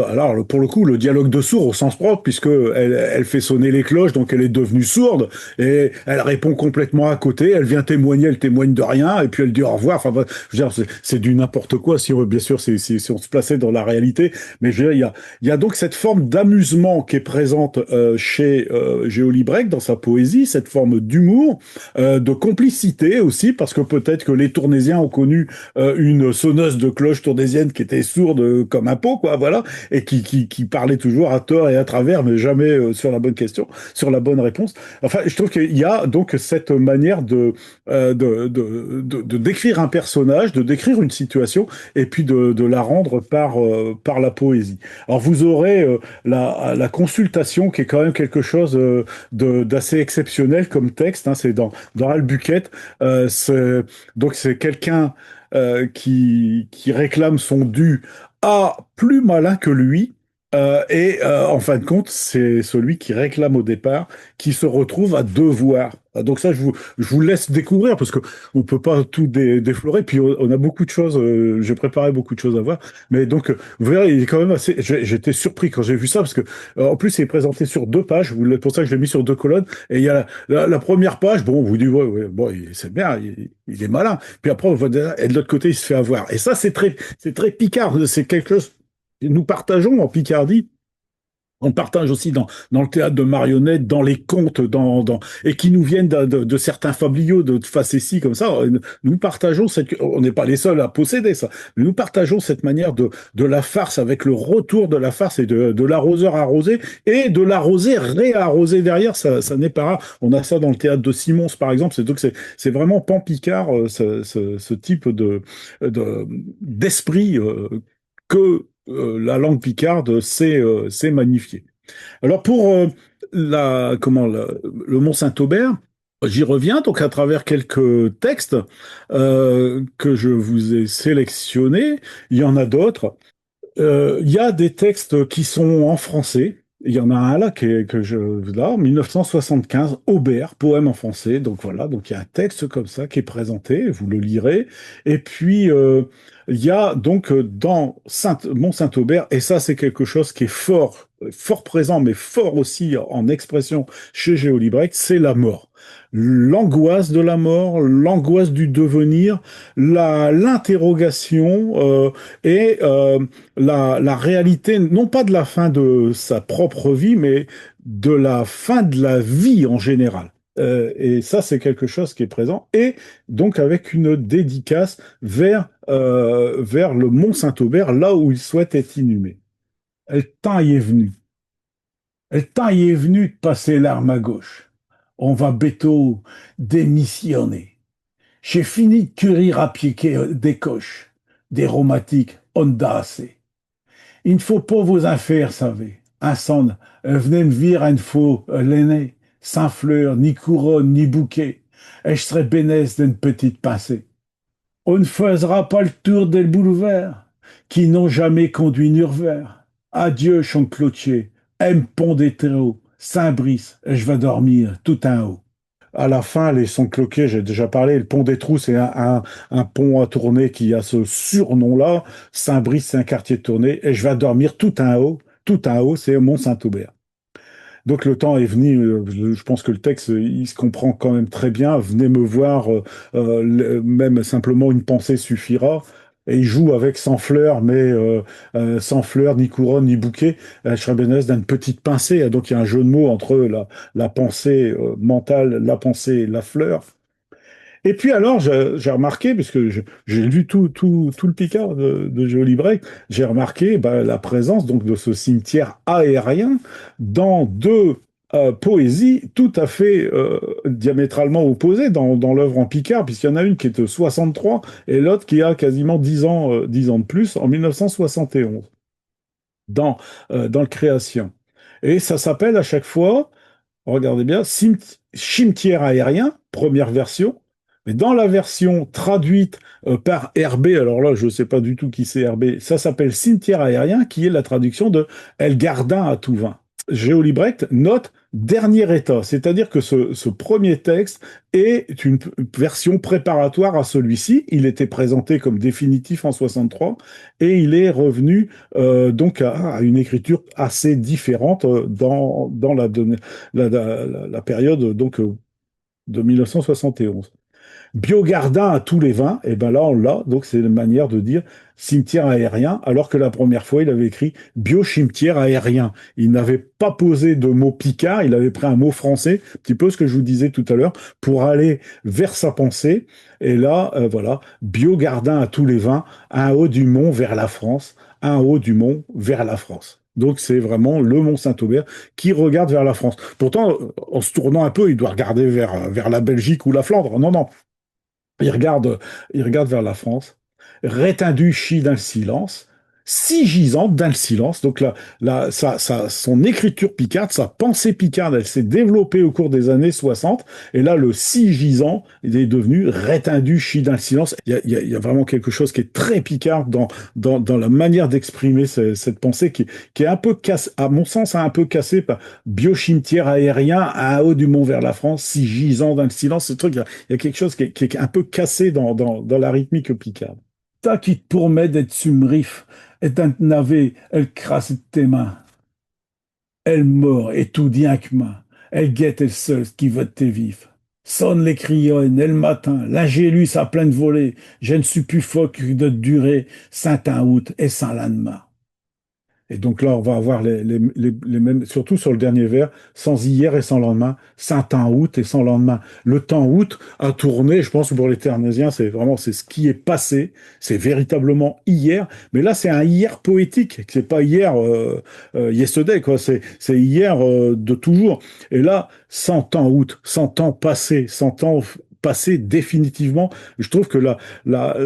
pour le coup, le dialogue de sourd au sens propre, puisque elle fait sonner les cloches, donc elle est devenue sourde, et elle répond complètement à côté, elle vient témoigner, elle témoigne de rien, et puis elle dit au revoir. Enfin, je veux dire, c'est du n'importe quoi, bien sûr, si on se plaçait dans la réalité, mais je veux dire, il y a donc cette forme d'amusement qui est présente chez Géolibrec dans sa poésie, cette forme d'humour, de complicité aussi, parce que peut-être que les Tournaisiens ont connu une sonneuse de cloche tournaisienne qui était sourde comme un pot, quoi, voilà, et qui parlait toujours à tort et à travers, mais jamais sur la bonne question, sur la bonne réponse. Enfin, je trouve qu'il y a donc cette manière de décrire un personnage, de décrire une situation, et puis de la rendre par la poésie. Alors, vous aurez la consultation, qui est quand même quelque chose d'assez exceptionnel comme texte, hein, c'est dans Albuquerque. Donc, c'est quelqu'un qui réclame son dû à plus malin que lui. En fin de compte, c'est celui qui réclame au départ qui se retrouve à devoir. Donc ça, je vous laisse découvrir parce que on peut pas tout déflorer. Puis on a beaucoup de choses. J'ai préparé beaucoup de choses à voir. Mais donc, vous verrez, il est quand même assez. J'étais surpris quand j'ai vu ça parce que en plus, il est présenté sur 2 pages. Pour ça que je l'ai mis sur 2 colonnes. Et il y a la première page. Bon, on vous dit ouais, ouais, bon, c'est bien, il est malin. Puis après, on voit et de l'autre côté, il se fait avoir. Et ça, c'est très Picard. C'est quelque chose Nous partageons en Picardie. On partage aussi dans le théâtre de marionnettes, dans les contes, et qui nous viennent de certains fabliaux de facéties comme ça. Nous partageons on n'est pas les seuls à posséder ça, mais nous partageons cette manière de la farce avec le retour de la farce et de l'arroseur arrosé et de l'arrosé réarrosé derrière. Ça n'est pas rare. On a ça dans le théâtre de Simons, par exemple. C'est vraiment pan-picard, ce type d'esprit que la langue picarde sait magnifier. Alors pour le Mont Saint-Aubert, j'y reviens donc à travers quelques textes que je vous ai sélectionnés. Il y en a d'autres. Il y a des textes qui sont en français. Il y en a un là là, 1975, Aubert, poème en français. Donc voilà, donc il y a un texte comme ça qui est présenté, vous le lirez. Et puis il y a donc dans Mont-Saint-Aubert, et ça c'est quelque chose qui est fort présent, mais fort aussi en expression chez Géolibrecht, c'est la mort. L'angoisse de la mort, l'angoisse du devenir, l'interrogation et la réalité, non pas de la fin de sa propre vie, mais de la fin de la vie en général. Et ça, c'est quelque chose qui est présent. Et donc avec une dédicace vers le Mont Saint-Aubert, là où il souhaite être inhumé. Le temps y est venu. Le temps y est venu de passer l'arme à gauche. On va bientôt démissionner. J'ai fini de cueillir à pied des coches, des rhumatiques Honda AC. Il ne faut pas vous en faire, savez. Un son, venez me vire une fois l'aîné, sans fleurs, ni couronne, ni bouquet, et je serai bénesse d'une petite pincée. On ne fera pas le tour des boulevards, qui n'ont jamais conduit nulle vers. Adieu, champ cloutier, aime pont des terreaux, Saint-Brice, et je vais dormir tout en haut. À la fin, les sons cloqués, j'ai déjà parlé, le pont des Trous, c'est un pont à tourner qui a ce surnom-là. Saint-Brice, c'est un quartier de tournée. Et je vais dormir tout en haut, c'est Mont-Saint-Aubert. Donc le temps est venu, je pense que le texte, il se comprend quand même très bien. Venez me voir, même simplement une pensée suffira. Et il joue avec sans fleurs, mais sans fleurs, ni couronne, ni bouquet. Schrebenez d'une petite pincée. Donc il y a un jeu de mots entre la pensée mentale, la pensée et la fleur. Et puis alors, j'ai remarqué, puisque j'ai lu tout le Picard de Joly Break, j'ai remarqué la présence donc de ce cimetière aérien dans deux poésies tout à fait diamétralement opposées dans l'œuvre en Picard, puisqu'il y en a une qui est de 63 et l'autre qui a quasiment 10 ans de plus, en 1971, dans le Création. Et ça s'appelle à chaque fois, regardez bien, Cimetière aérien, première version, mais dans la version traduite par RB, alors là, je ne sais pas du tout qui c'est RB, ça s'appelle Cimetière aérien, qui est la traduction de El Gardin à tout vin. Géolibrecht note dernier état, c'est-à-dire que ce premier texte est une version préparatoire à celui-ci. Il était présenté comme définitif en 63 et il est revenu donc à une écriture assez différente dans la période donc de 1971. Biogardin à tous les vins, et ben là on l'a, donc c'est une manière de dire cimetière aérien, alors que la première fois il avait écrit bio-cimetière aérien. Il n'avait pas posé de mot picard, il avait pris un mot français, un petit peu ce que je vous disais tout à l'heure, pour aller vers sa pensée. Et là, voilà, biogardin à tous les vins, un haut du mont vers la France, un haut du mont vers la France. Donc c'est vraiment le Mont Saint-Aubert qui regarde vers la France. Pourtant, en se tournant un peu, il doit regarder vers la Belgique ou la Flandre. Non, non, il regarde, il regarde vers la France, rétindu chie dans le silence, si gisante dans le silence. Donc son écriture picarde, sa pensée picarde, elle s'est développée au cours des années 60. Et là, le si gisant, il est devenu rétindu chie dans le silence. Il y a vraiment quelque chose qui est très picard dans la manière d'exprimer cette pensée qui est un peu cassée, à mon sens, un peu cassée par biochimetière aérien à haut du mont vers la France, si gisant dans le silence. Ce truc, il y a quelque chose qui est un peu cassé dans la rythmique picarde. Ta qui te promet d'être sumrif, et un navet, elle crasse de tes mains. Elle mord, et tout dien que main. Elle guette elle seule qui veut de tes vifs. Sonne les crayonnes, et le matin, l'ingélus à pleine volée, je ne suis plus phoque de durer, saint un août et sans lendemain. Et donc là, on va avoir les mêmes, surtout sur le dernier vers, sans hier et sans lendemain, sans temps août et sans lendemain. Le temps août a tourné, je pense que pour les Ternésiens, c'est vraiment c'est ce qui est passé, c'est véritablement hier. Mais là, c'est un hier poétique, c'est pas hier yesterday, quoi. C'est hier de toujours. Et là, sans temps août, sans temps passé, sans temps passé définitivement, je trouve que la,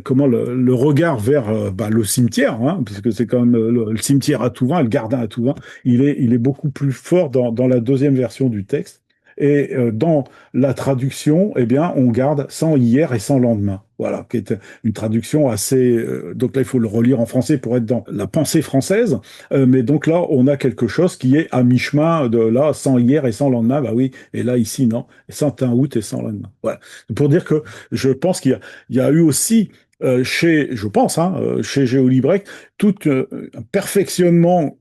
comment le regard vers bah, le cimetière, hein, parce que c'est quand même le cimetière à Touvin, le Gardin à Touvin, il est beaucoup plus fort dans la deuxième version du texte. Et dans la traduction, eh bien, on garde sans hier et sans lendemain. Voilà, qui est une traduction assez. Donc là, il faut le relire en français pour être dans la pensée française. Mais donc là, on a quelque chose qui est à mi-chemin de là, sans hier et sans lendemain. Bah oui, et là, ici, non. Sans teint août et sans lendemain. Voilà. Pour dire que je pense qu'il y a eu aussi je pense, hein, chez Géolibrecht, tout un perfectionnement.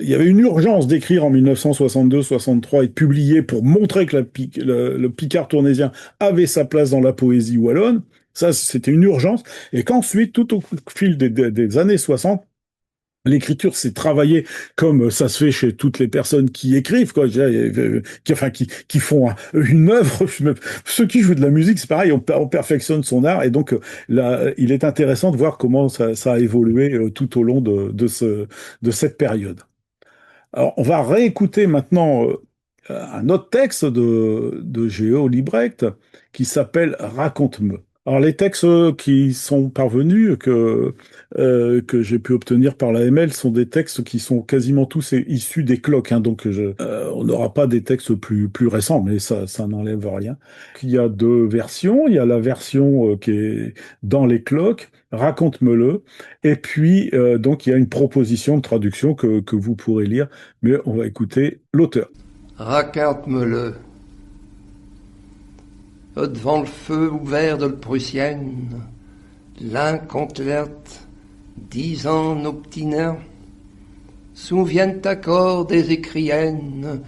Il y avait une urgence d'écrire en 1962-63 et de publier pour montrer que le Picard tournésien avait sa place dans la poésie wallonne. Ça, c'était une urgence. Et qu'ensuite, tout au fil des années 60, l'écriture s'est travaillée comme ça se fait chez toutes les personnes qui écrivent, quoi, qui font une œuvre. Ceux qui jouent de la musique, c'est pareil, on perfectionne son art. Et donc, là, il est intéressant de voir comment ça a évolué tout au long de cette période. Alors, on va réécouter maintenant un autre texte de Géo Librecht qui s'appelle Raconte-me. Alors, les textes qui sont parvenus, que j'ai pu obtenir par la l'AML, sont des textes qui sont quasiment tous issus des cloques, hein, donc on n'aura pas des textes plus récents, mais ça n'enlève rien. Il y a deux versions. Il y a la version qui est dans les cloques, Raconte-me-le, et puis donc il y a une proposition de traduction que vous pourrez lire, mais on va écouter l'auteur. Raconte-me-le. Devant le feu ouvert de l'Prussienne, l'un contre l'autre, 10 ans nos petits nains, souviennent encore des écriennes,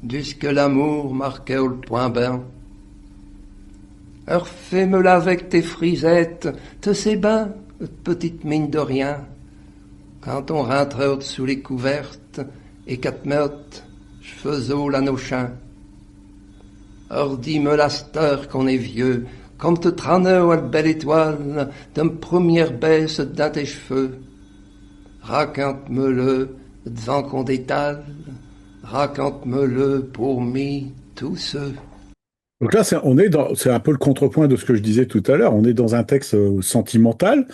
d'usque l'amour marquait au point bain. Alors fais-me-la avec tes frisettes, te sais ben, petite mine de rien, quand on rentrait sous les couvertes, et quatre meutes, j'faisais la nos chiens. Or dis-me la steur qu'on est vieux, comme te traneur à la belle étoile, d'une première baisse dans tes cheveux. Raconte-me-le devant qu'on détale, raconte-me-le pour mi tous ceux. Donc là, c'est un peu le contrepoint de ce que je disais tout à l'heure. On est dans un texte sentimental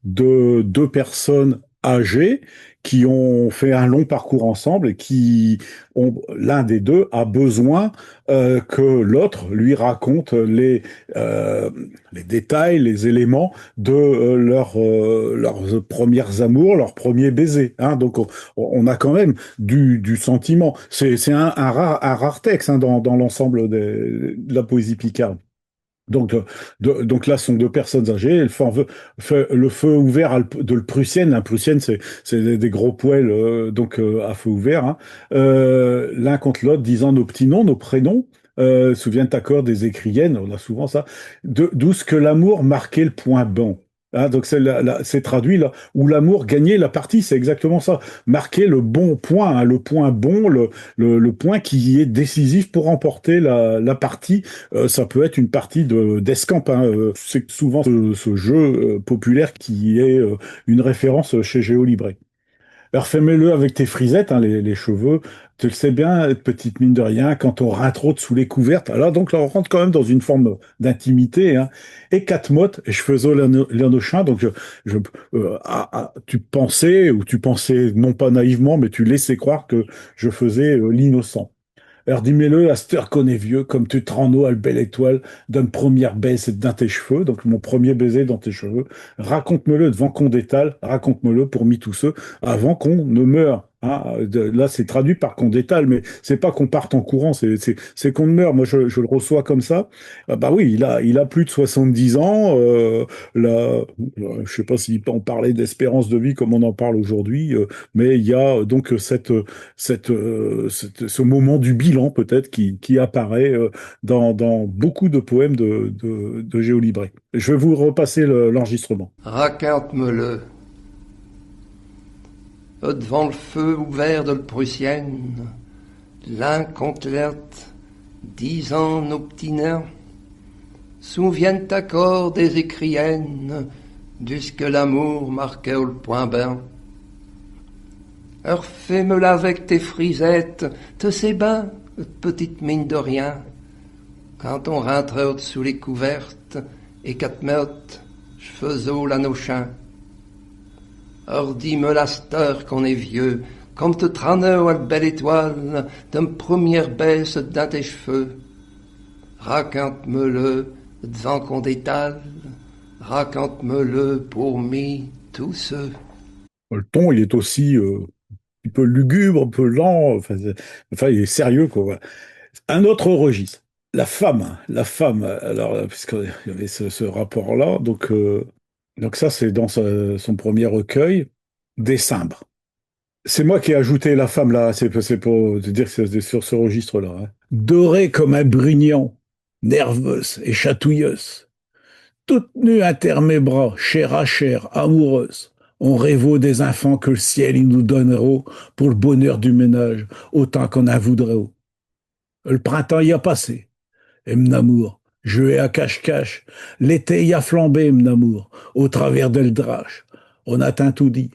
de deux personnes âgées qui ont fait un long parcours ensemble et qui ont, l'un des deux a besoin que l'autre lui raconte les détails, les éléments de leurs premières amours, leurs premiers baisers. Hein. Donc on a quand même du sentiment. C'est un rare texte hein, dans l'ensemble de la poésie picarde. Donc, donc là, ce sont deux personnes âgées. Le feu ouvert de le Prussienne. La Prussienne, c'est des gros poêles à feu ouvert. Hein. L'un contre l'autre, disant nos petits noms, nos prénoms. Souviens encore des écriennes, on a souvent ça. D'où ce que l'amour marquait le point bas. Hein, donc c'est traduit là, où l'amour gagnait la partie, c'est exactement ça. Marquer le bon point, hein, le point bon, le point qui est décisif pour remporter la partie. Ça peut être une partie d'escamp. Hein. C'est souvent ce jeu populaire qui est une référence chez Géolibre. Alors fais-le avec tes frisettes, hein, les cheveux. Tu le sais bien, petite mine de rien, quand on rentre sous les couvertes. Alors donc là, on rentre quand même dans une forme d'intimité. Hein. Et quatre mottes, et je faisais l'anochin. Donc tu pensais, ou tu pensais non pas naïvement, mais tu laissais croire que je faisais l'innocent. Alors dis-moi-le, à cette heure qu'on est vieux, comme tu te rends à la belle étoile, d'une première baisse dans tes cheveux, donc mon premier baiser dans tes cheveux, raconte-me-le devant qu'on détale, raconte-me-le pour mis tous ceux, avant qu'on ne meure. Hein. Là, c'est traduit par qu'on détale, mais c'est pas qu'on parte en courant, c'est qu'on meurt. Moi, je le reçois comme ça. Ah bah oui, il a plus de 70 ans. Là, je sais pas si on parlait d'espérance de vie comme on en parle aujourd'hui, mais il y a donc ce moment du bilan peut-être qui apparaît dans beaucoup de poèmes de Géolibre. Je vais vous repasser l'enregistrement. Raconte-me-le. devant le feu ouvert de Prussienne, l'un contre l'autre, disant nos petits nains, souviennent encore des écriennes, jusque l'amour marquait au point bain. Alors fais-me-la avec tes frisettes, te sais ben, petite mine de rien, quand on rentrait sous les couvertes, et qu'à te mettre, je faisais la nochin. Or dis-me la steur qu'on est vieux, comme te traînais à la belle étoile, d'une première baisse dans tes cheveux. Raconte-me-le, devant qu'on détale, raconte-me-le pour mi tous ceux. Le ton, il est aussi un peu lugubre, un peu lent, enfin, il est sérieux, quoi. Voilà. Un autre registre, la femme, alors, puisqu'il y avait ce rapport-là, donc ça, c'est dans son premier recueil, Décembre. C'est moi qui ai ajouté la femme là, c'est pour te dire que c'est sur ce registre-là, hein. Dorée comme un brugnon, nerveuse et chatouilleuse, toute nue inter mes bras, chair à chair, amoureuse. On rêve des enfants que le ciel il nous donnera pour le bonheur du ménage, autant qu'on en voudrait. Le printemps y a passé, et m'namour, je à cache-cache, l'été y a flambé, m'namour, au travers de l'drache. On atteint tout dit,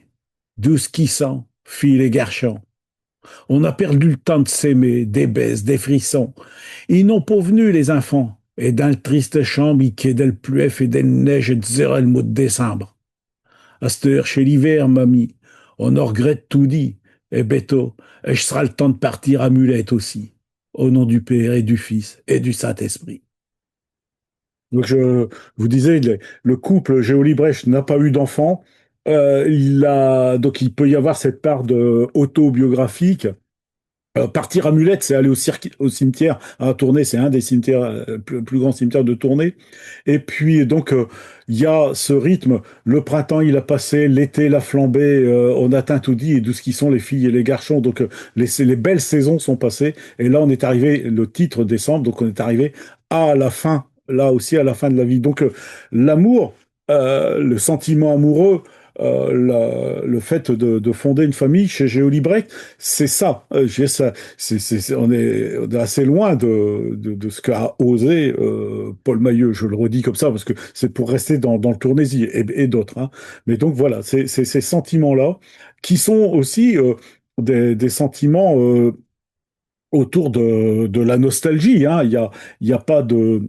douce qui sent, fil et garchon. On a perdu le temps de s'aimer, des baises, des frissons. Ils n'ont pas venu, les enfants. Et dans le triste chambre, il quai le pluie et des neiges et de zéro le mois de décembre. À cette heure, chez l'hiver, mamie, on en regrette tout dit. Et béto, et je sera le temps de partir à Mulette aussi. Au nom du Père et du Fils et du Saint-Esprit. Donc je vous disais, le couple Géo-Librecht n'a pas eu d'enfant. Donc il peut y avoir cette part de autobiographique. Partir à Mulette, c'est aller au cimetière à Tournai, c'est un des cimetières, plus grands cimetières de Tournai. Et puis donc il y a ce rythme. Le printemps il a passé, l'été l'a flambé, on atteint tout dit et d'où ce qui sont les filles et les garçons. Donc les belles saisons sont passées. Et là on est arrivé, le titre décembre, donc on est arrivé à la fin, là aussi à la fin de la vie. Donc l'amour, le sentiment amoureux. Le fait de fonder une famille chez Géolibrecht, c'est ça. On est assez loin de ce qu'a osé Paul Mailleux. Je le redis comme ça parce que c'est pour rester dans le Tournaisis et d'autres, hein. Mais donc voilà, c'est ces sentiments-là qui sont aussi des sentiments autour de la nostalgie, hein. Il y a pas de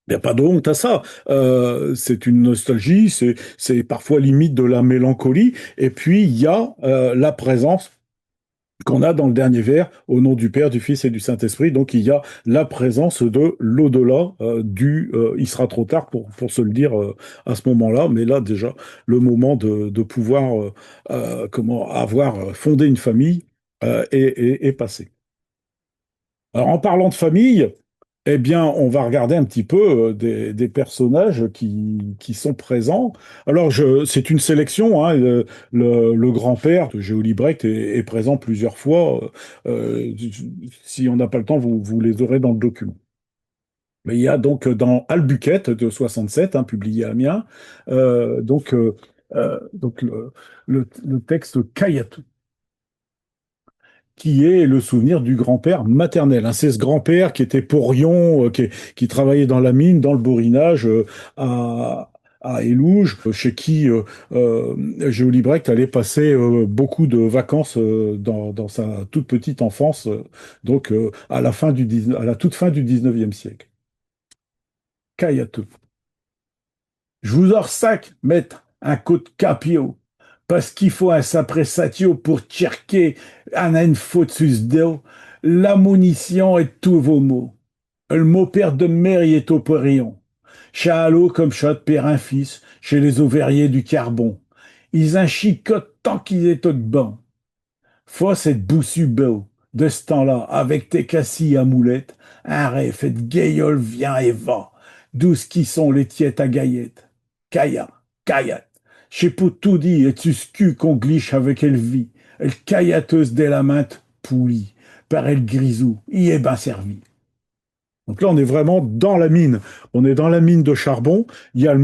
il n'y a pas de honte à ça. C'est une nostalgie, c'est parfois limite de la mélancolie. Et puis, il y a la présence qu'on a dans le dernier vers, au nom du Père, du Fils et du Saint-Esprit. Donc, il y a la présence de l'au-delà il sera trop tard pour se le dire à ce moment-là. Mais là, déjà, le moment de pouvoir comment avoir fondé une famille est passé. Alors, en parlant de famille, eh bien, on va regarder un petit peu des personnages qui sont présents. Alors, c'est une sélection, hein, le grand-père de Géo Librecht est présent plusieurs fois. Si on n'a pas le temps, vous les aurez dans le document. Mais il y a donc dans Albuquerque de 67, hein, publié à Amiens, donc le texte Kayatu, qui est le souvenir du grand-père maternel, hein. C'est ce grand-père qui était porion, qui travaillait dans la mine, dans le borinage, à Élouges, chez qui Géo Librecht allait passer beaucoup de vacances dans sa toute petite enfance, à à la toute fin du 19e siècle. Kayatu. Je vous en sac, maître, un coup de capio, parce qu'il faut un sapressatio pour tcherquer un une fautus deo, la munition et tous vos mots. Le mot père de mer y est au porion. Chalo comme shot père un fils, chez les ouvriers du carbon. Ils en chicotent tant qu'ils est au banc. Faut cette boussu beau, de ce temps-là, avec tes cassis à moulette, un rêve et de gueilleole vient et va, douce qui sont les tietes à gaillette. Kaya, kayat, chez pour tout dit, et tu scu qu'on gliche avec elle vie, elle cayateuse dès la main poulie, par elle grisou, y est ben servi. Donc là, on est vraiment dans la mine. On est dans la mine de charbon. Il y a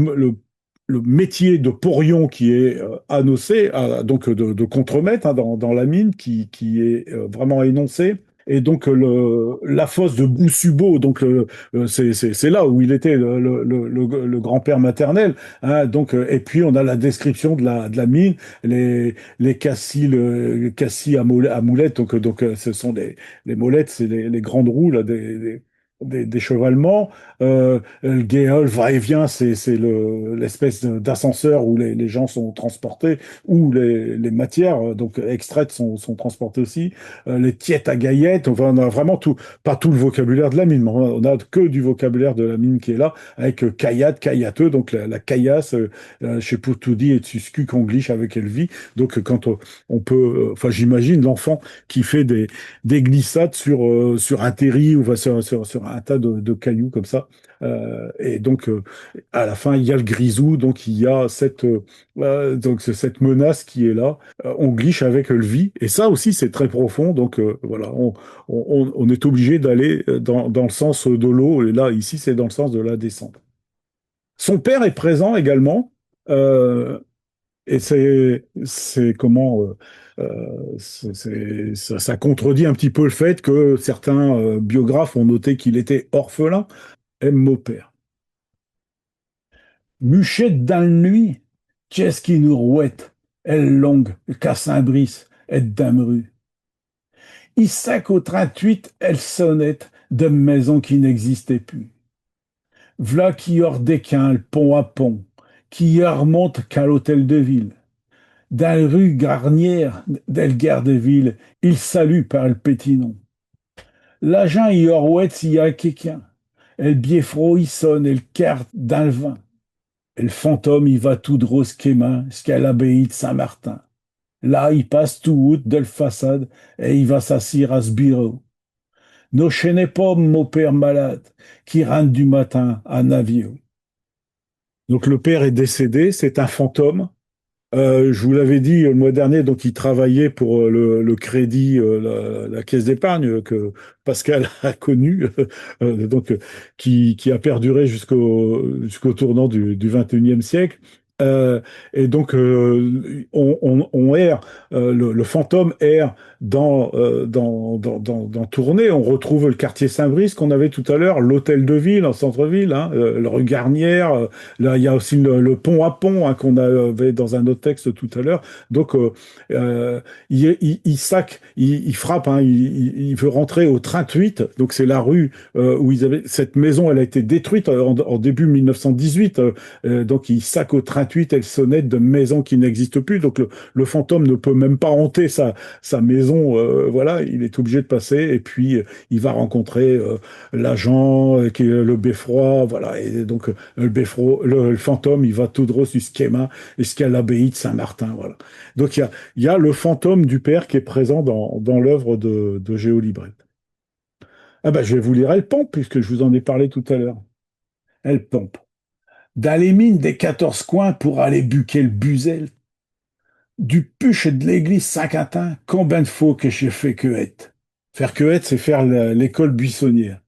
le métier de porion qui est annoncé, donc de contremaître hein, dans la mine, qui est vraiment énoncé. Et donc la fosse de Boussubo, donc c'est là où il était le grand-père maternel. Hein, donc et puis on a la description de la mine, les cassis, cassis à moulettes. Donc ce sont les molettes, c'est les grandes roues là, des chevalements. Le Géol va-et-vient, c'est l'espèce d'ascenseur où les gens sont transportés, où les matières donc extraites sont transportées aussi. Les tietes à gaillettes, enfin, on a vraiment tout, pas tout le vocabulaire de la mine, mais on a que du vocabulaire de la mine qui est là, avec kayat, kayateux, donc la caillasse, chez Poutoudi et Tsusku Konglish avec Elvi. Donc quand on peut, enfin j'imagine l'enfant qui fait des glissades sur un terri ou enfin, sur un tas de cailloux comme ça. Et donc, à la fin, il y a le grisou, donc il y a donc cette menace qui est là. On glitch avec le vie, et ça aussi, c'est très profond. Donc, voilà, on est obligé d'aller dans le sens de l'eau, et là, ici, c'est dans le sens de la descente. Son père est présent également, euh, et c'est comment. Ça contredit un petit peu le fait que certains biographes ont noté qu'il était orphelin. M. Maupert. Muchette dans le nuit, qu'est-ce qui nous rouette, elle longue, Cassin-Brice, et Damru. Issac au 38, elle sonnette de maison qui n'existait plus. V'là qui hors d'équin, le pont à pont, qui y remonte qu'à l'hôtel de ville. Dans la rue Garnière, del Gardeville, il salue par le pétinon. L'agent y ouette s'il y a quelqu'un. El biefro y sonne, el carte dans le vin. Et le fantôme, il va tout droit jusqu'à l'abbaye de Saint-Martin. Là, il passe tout haut de la façade et il va s'asseoir à ce bureau. Ne chaînez pas mon père malade qui rentre du matin à Navio. Donc le père est décédé, c'est un fantôme. Je vous l'avais dit le mois dernier, donc il travaillait pour le crédit, la caisse d'épargne que Pascal a connu, donc qui a perduré jusqu'au tournant du 21e siècle. Euh, et donc on erre, le fantôme erre dans Tournai. On retrouve le quartier Saint-Brice qu'on avait tout à l'heure, l'hôtel de ville en centre-ville, hein, le rue Garnière. Là, il y a aussi le pont à pont hein, qu'on avait dans un autre texte tout à l'heure. Donc, euh, il sac, il frappe, hein, il veut rentrer au 38. Donc, c'est la rue où ils avaient cette maison. Elle a été détruite en début 1918. Donc, il sac au 38 elle sonnette de maison qui n'existe plus. Donc, le fantôme ne peut même pas hanter sa maison. Voilà, il est obligé de passer. Et puis, il va rencontrer l'agent qui est le beffroi. Voilà. Et donc, le fantôme, il va tout droit sur Schema jusqu'à l'abbaye de Saint-Martin. Voilà. Donc il y a le fantôme du père qui est présent dans l'œuvre de Géolibret. Ah ben, je vais vous lire Elle Pompe, puisque je vous en ai parlé tout à l'heure. Elle Pompe. Dans les mines des 14 coins pour aller buquer le buzel, du puche de l'église Saint-Quentin, combien de fois que j'ai fait queuette. Faire queuette, c'est faire l'école buissonnière.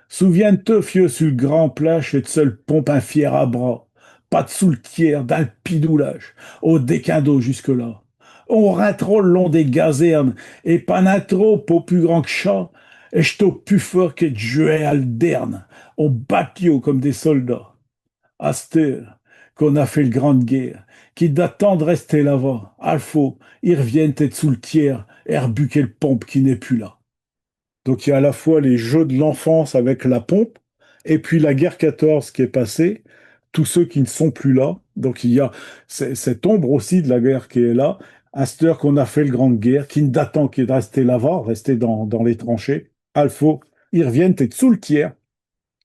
Souviens-toi, fieux, sur le grand plage, et de seul pompe un fier à bras. Pas de souletière, dans le pidoulage, au déquindo jusque-là. On rentre le long des gazernes, et pas un trop au plus grand que chat, et j't'au plus fort que juin alderne. On battit comme des soldats. À cette heure qu'on a fait le grande guerre, qui d'attendre de rester là-bas, Alpho, ils reviennent être sous le tiers, et rebuquer le pompe qui n'est plus là. Donc il y a à la fois les jeux de l'enfance avec la pompe, et puis la guerre 14 qui est passée, tous ceux qui ne sont plus là. Donc il y a cette ombre aussi de la guerre qui est là, à cette heure qu'on a fait le grande guerre, qui ne datant qui est de rester là-bas, rester dans les tranchées. Alpha, ils reviennent être sous le tiers.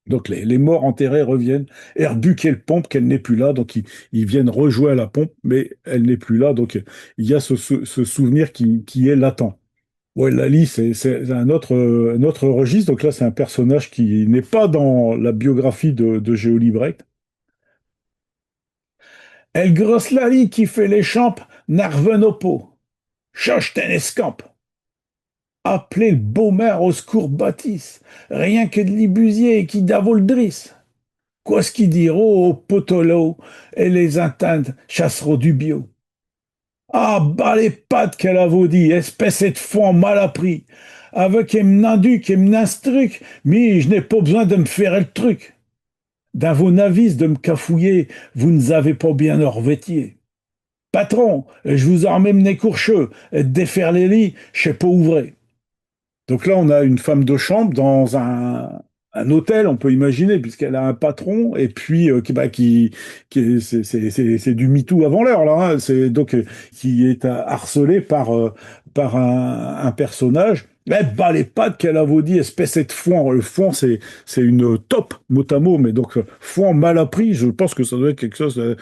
Donc les morts enterrés reviennent, et rebuquer le pompe qu'elle n'est plus là. Donc ils viennent rejouer à la pompe, mais elle n'est plus là. Donc il y a ce souvenir qui est latent. Ouais, Lali, c'est un autre registre. Donc là, c'est un personnage qui n'est pas dans la biographie de Géolie Brecht. Elle grosse Lali qui fait les champs, Narvenopo. Choche ten escampe. Appelez le beau maire au secours bâtisse. Rien que de l'ibusier qui davoldris. Qu'est-ce qu'ils diront aux potolos et les intantes chasseront du bio? Ah, bas les pattes qu'elle a dit, espèce de fond mal appris. Avec un m'n'induc et m'n'instruc, mais je n'ai pas besoin de me faire le truc. Dans vos navis de me cafouiller, vous ne avez pas bien leur vêtier. Patron, je vous en même les courcheux, et de défaire les lits, je sais pas ouvrir. Donc là, on a une femme de chambre dans un hôtel, on peut imaginer, puisqu'elle a un patron, et puis c'est du MeToo avant l'heure, là. Hein. C'est donc qui est harcelé par un personnage. Eh bah les pattes qu'elle a dit, espèce de foin. Le foin, c'est une top, mot à mot, mais donc foin mal appris, je pense que ça doit être quelque chose,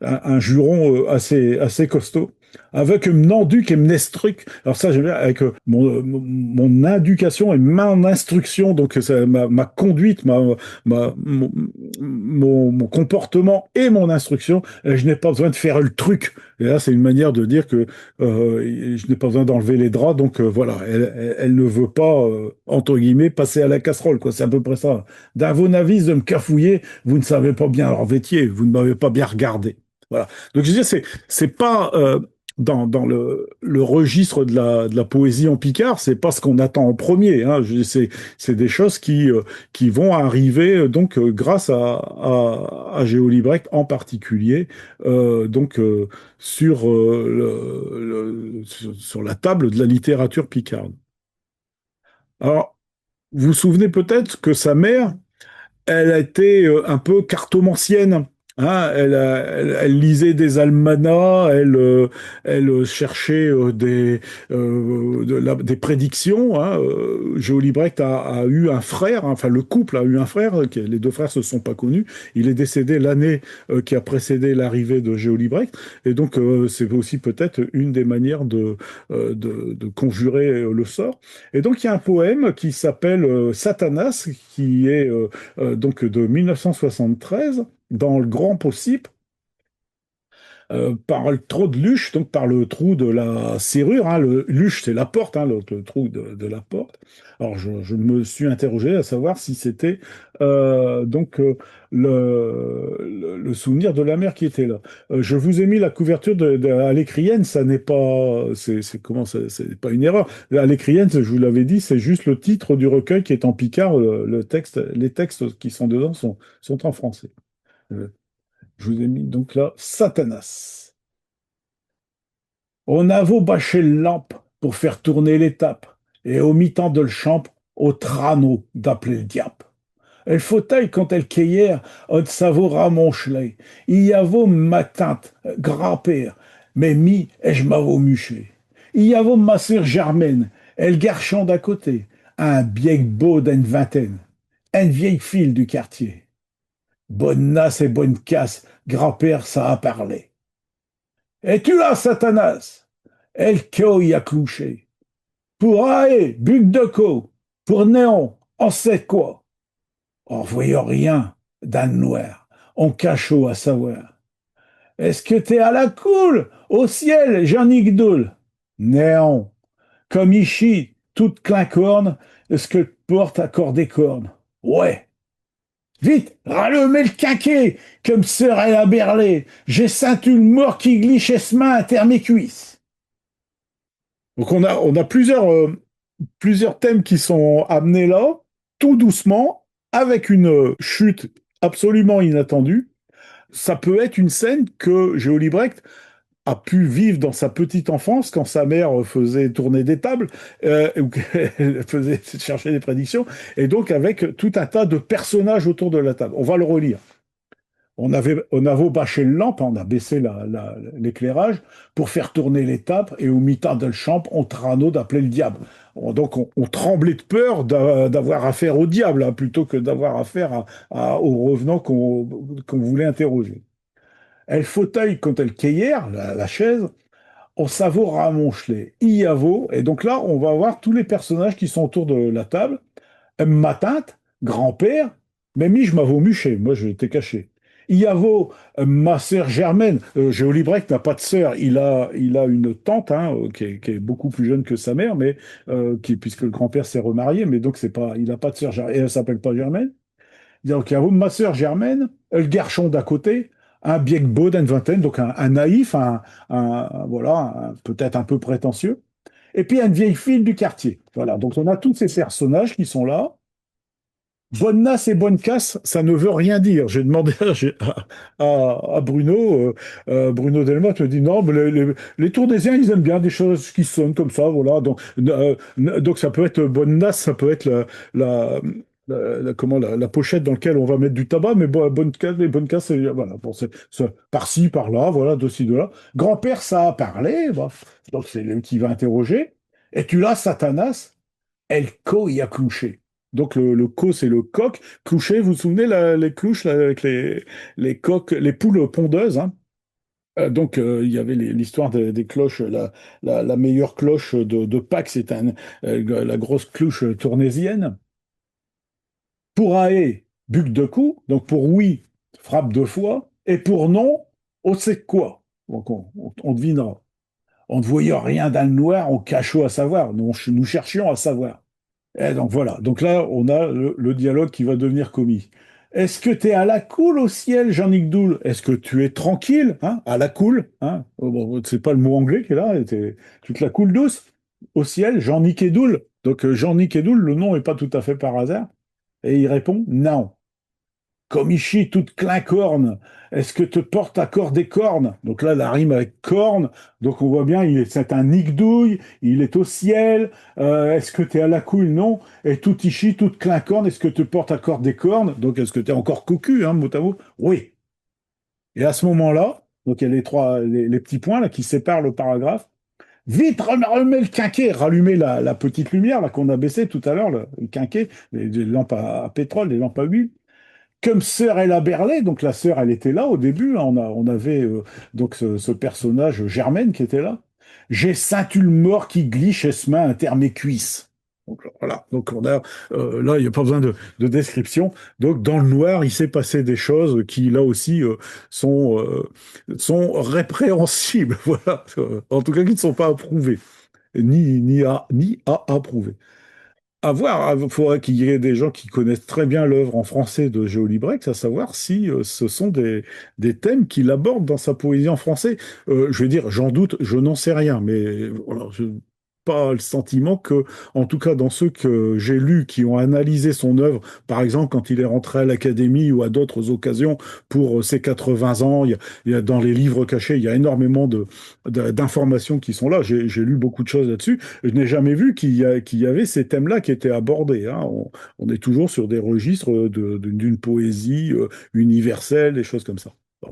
un juron assez costaud avec Mnanduc et Mnestruc. Alors ça, j'aime bien, avec mon éducation et mon instruction, donc ma conduite, mon comportement et mon instruction, je n'ai pas besoin de faire le truc. Et là, c'est une manière de dire que je n'ai pas besoin d'enlever les draps, donc voilà, elle ne veut pas, entre guillemets, passer à la casserole, quoi. C'est à peu près ça. D'un vos navis de me cafouiller, vous ne savez pas bien leur métier, vous ne m'avez pas bien regardé. Voilà. Donc je veux dire, c'est pas dans le registre de la poésie en Picard, c'est pas ce qu'on attend en premier. Hein. C'est des choses qui vont arriver grâce à Géo Brecht en particulier, sur, sur la table de la littérature picarde. Alors, vous vous souvenez peut-être que sa mère, elle a été un peu cartomancienne. Hein, elle lisait des almanachs, elle cherchait des prédictions. Hein. Géo Brecht a eu un frère, hein, enfin le couple a eu un frère, les deux frères se sont pas connus. Il est décédé l'année qui a précédé l'arrivée de Géo Brecht. Et donc c'est aussi peut-être une des manières de conjurer le sort. Et donc il y a un poème qui s'appelle Satanas, qui est donc de 1973, dans le Grand Possible, par le trou de Luche, donc par le trou de la serrure. Hein, le Luche, c'est la porte, hein, le trou de la porte. Alors, je me suis interrogé à savoir si c'était le souvenir de la mère qui était là. Je vous ai mis la couverture à l'écrienne, ça n'est pas, c'est pas une erreur. À l'écrienne, je vous l'avais dit, c'est juste le titre du recueil qui est en picard. Le texte, les textes qui sont dedans sont en français. Euh, je vous ai mis donc là Satanas. On a beau bâcher le lampe pour faire tourner l'étape, et au mi-temps de le champ, au trano d'appeler le diable. Elle fauteuil quand elle cueillère, od savora mon chlé. Il y a vos ma tante, grand-père, mais mi, et je m'avo muché. Il y a vos ma sœur Germaine, elle garçon d'à côté, un bieg beau d'une vingtaine, une vieille fille du quartier. Bonne nasse et bonne casse, grand-père, ça a parlé. Es-tu là, Satanas? El keo y a clouché. Pour aé, buc de co, pour néon, on sait quoi. En voyant rien, Dan noir, on cachot à savoir. Est-ce que t'es à la cool? Au ciel, Jean-Nic Doul. Néon, comme ici, toute clincorne, est-ce que porte à corps des cornes? Ouais. Vite, rallumez le quinquet, comme serait à berler. J'ai saint une mort qui glisse ce main à terre mes cuisses. Donc on a plusieurs thèmes qui sont amenés là, tout doucement, avec une chute absolument inattendue. Ça peut être une scène que Géo Brecht a pu vivre dans sa petite enfance quand sa mère faisait tourner des tables ou qu'elle faisait chercher des prédictions, et donc avec tout un tas de personnages autour de la table. On va le relire. On avait bâché le lampe, on a baissé l'éclairage pour faire tourner les tapes, et au mi-temps de le champ, on trano d'appeler le diable. Donc on tremblait de peur d'avoir affaire au diable, hein, plutôt que d'avoir affaire au revenant qu'on voulait interroger. Elle fauteuil quand elle cueillère, la chaise, on savoure à Monchelet, Iavo, et donc là, on va voir tous les personnages qui sont autour de la table. Ma tante, grand-père, Mamie, je m'avoue muché, moi je t'ai caché. Iavo, ma sœur Germaine, Géo Brecht n'a pas de sœur, il a une tante hein, qui est beaucoup plus jeune que sa mère, puisque le grand-père s'est remarié, mais donc c'est pas, il n'a pas de sœur, et elle s'appelle pas Germaine. Donc, il y a ma sœur Germaine, le garçon d'à côté, un beau d'une vingtaine, donc un naïf, voilà, peut-être un peu prétentieux, et puis une vieille fille du quartier. Voilà, donc on a tous ces personnages qui sont là. Bonne nasse et bonne casse, ça ne veut rien dire. J'ai demandé à Bruno, Bruno Delmotte me dit non, mais les Tournaisiens, ils aiment bien des choses qui sonnent comme ça, voilà. Donc ça peut être bonne nasse, ça peut être la, comment, la pochette dans laquelle on va mettre du tabac, mais bonne casse, les bonnes casses, voilà. Bon, par-ci, par-là, voilà, de ci, de là. Grand-père, ça a parlé, bah, donc c'est lui qui va interroger. Et tu l'as, Satanas. El co y a clouché. Donc le co, c'est le coq. Cloucher, vous vous souvenez les clouches là, avec les coques, les poules pondeuses, hein. Il y avait l'histoire des cloches. La meilleure cloche de Pâques, c'est la grosse cloche tournaisienne. Pour aé, buc de cou. Donc pour oui, frappe deux fois. Et pour non, on sait quoi. Donc on devinera. On ne voyait rien dans le noir, on cachot à savoir. Nous cherchions à savoir. Et donc voilà, donc là, on a le dialogue qui va devenir comique. Est-ce que tu es à la cool au ciel, Jean-Nic Doul? Est-ce que tu es tranquille, hein, à la cool, hein? Oh, bon, c'est pas le mot anglais qui est là, tu te la coules douce au ciel, Jean-Nic et Doul. Donc Jean-Nic et Doul, le nom n'est pas tout à fait par hasard. Et il répond non. Comichi toute clincorne, est-ce que te porte à corps des cornes? Donc là, la rime avec corne, donc on voit bien, c'est un nigdouille, il est au ciel, est-ce que tu es à la couille? Non. Et tout ichi, toute clincorne, est-ce que te porte à corps des cornes? Donc est-ce que tu es encore cocu, hein, mot à mot? Oui. Et à ce moment-là, donc il y a les petits points là, qui séparent le paragraphe. Vite, remets le quinquet, rallumer la petite lumière là qu'on a baissée tout à l'heure, le quinquet, les lampes à pétrole, les lampes à huile. Comme sœur elle a berlé, donc la sœur elle était là au début, hein, on avait donc ce personnage Germaine qui était là. J'ai Saint-Ulmort mort qui glisse et se met inter mes cuisses. Donc voilà, donc là il n'y a pas besoin de description. Donc dans le noir il s'est passé des choses qui là aussi sont sont répréhensibles, voilà. En tout cas qui ne sont pas approuvées, ni à approuver. À voir, il faudrait qu'il y ait des gens qui connaissent très bien l'œuvre en français de Géo Librex, à savoir si ce sont des thèmes qu'il aborde dans sa poésie en français. Je veux dire, j'en doute, je n'en sais rien, mais voilà, je n'ai pas le sentiment que, en tout cas dans ceux que j'ai lus qui ont analysé son œuvre, par exemple quand il est rentré à l'Académie ou à d'autres occasions pour ses 80 ans, dans les livres cachés, il y a énormément d'informations qui sont là. J'ai lu beaucoup de choses là-dessus. Je n'ai jamais vu qu'il y avait ces thèmes-là qui étaient abordés, hein. On est toujours sur des registres d'une poésie universelle, des choses comme ça. Bon.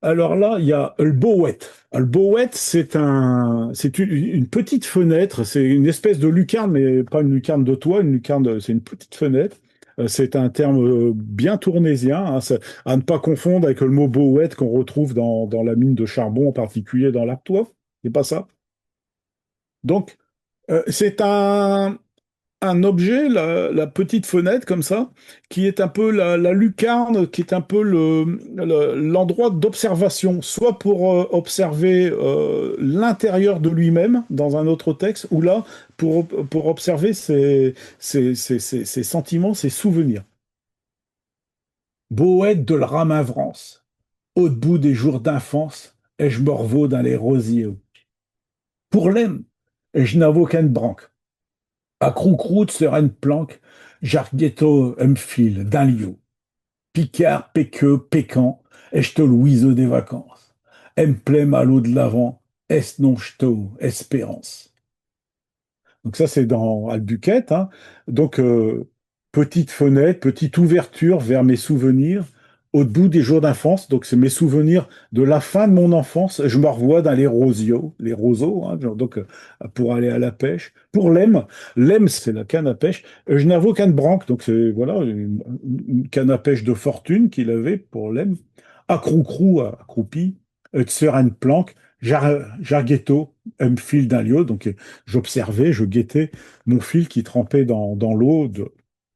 Alors là, il y a le Bowet. Le Bowet, c'est une petite fenêtre, c'est une espèce de lucarne, mais pas une lucarne de toit, une lucarne, c'est une petite fenêtre. C'est un terme bien tournaisien, hein, à ne pas confondre avec le mot Bowet qu'on retrouve dans la mine de charbon, en particulier dans l'Artois. C'est pas ça. Donc, c'est un objet, la petite fenêtre comme ça, qui est un peu la lucarne, qui est un peu l'endroit d'observation, soit pour observer l'intérieur de lui-même dans un autre texte, ou là, pour observer ses sentiments, ses souvenirs. Boët de l'Ramavrance, au bout des jours d'enfance, et je me revaux dans les rosiers. Pour l'aime, et je n'avoue qu'une branque. À Croucroute sur une planque, Jarghetto me file d'un lieu. Picard, péqueux, pécant, est Louise des vacances. Me plaît à l'eau de l'avant, est non j'to, espérance. Donc ça, c'est dans Albuquerque, hein. Donc, petite fenêtre, petite ouverture vers mes souvenirs au bout des jours d'enfance. Donc, c'est mes souvenirs de la fin de mon enfance. Je me revois dans les roseaux, hein, pour aller à la pêche. Pour l'ême, c'est la canne à pêche. Je n'avoue qu'une branque, donc c'est voilà, une canne à pêche de fortune qu'il avait pour l'ême. Accrou-crou, accroupi, sur une planque. Jarghetto, me file d'un lieu, donc j'observais, je guettais mon fil qui trempait dans l'eau,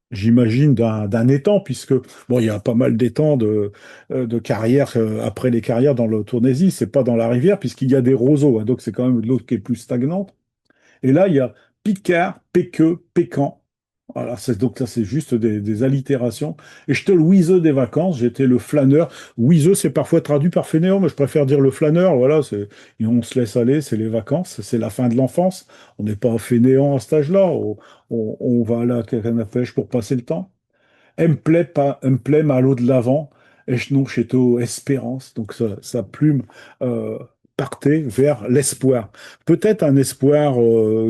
j'imagine, d'un étang, puisque, bon, il y a pas mal d'étangs de carrières, après les carrières dans le Tournésie, c'est pas dans la rivière, puisqu'il y a des roseaux, hein, donc c'est quand même de l'eau qui est plus stagnante. Et là, il y a Picard, Péqueux, Pécan. Voilà, donc là, c'est juste des allitérations. Et j'étais le Louiseux des vacances, j'étais le flâneur. Louiseux, c'est parfois traduit par fainéant, mais je préfère dire le flâneur. Voilà, et on se laisse aller, c'est les vacances, c'est la fin de l'enfance. On n'est pas fainéant à cet âge-là. On va à la canne à pêche pour passer le temps. Emplem à l'eau de l'avant, non chez espérance. Donc sa plume euh, partait vers l'espoir. Peut-être un espoir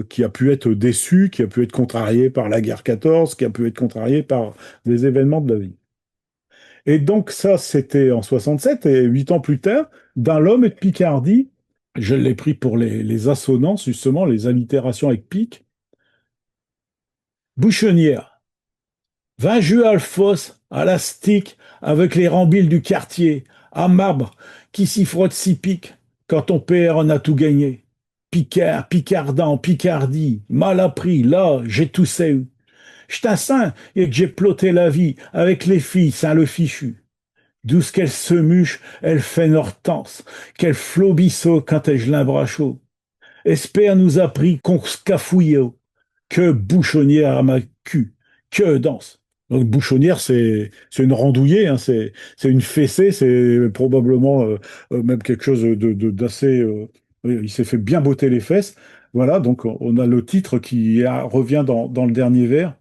qui a pu être déçu, qui a pu être contrarié par la guerre 14, qui a pu être contrarié par des événements de la vie. Et donc ça, c'était en 67, et 8 ans plus tard, dans l'homme et de Picardie, je l'ai pris pour les assonances, justement, les allitérations avec pic. Bouchonnière. 20 jus Alphos à la stick avec les rambilles du quartier, à marbre, qui s'y frotte si pique. Quand on perd, on a tout gagné. Picard, Picardant, Picardie, mal appris, là, j'ai tout eu. J't'un saint et que j'ai ploté la vie avec les filles, saint le fichu. Douce qu'elle se muche, elle fait Hortense, qu'elle flobisseau quand elle l'imbrachaud. Espère nous a pris qu'on scafouillait. Que bouchonnière à ma cul, que danse. Donc bouchonnière, c'est une randouillée, hein, c'est une fessée, c'est probablement même quelque chose d'assez. Oui, il s'est fait bien botter les fesses. Voilà, donc on a le titre qui revient dans le dernier vers.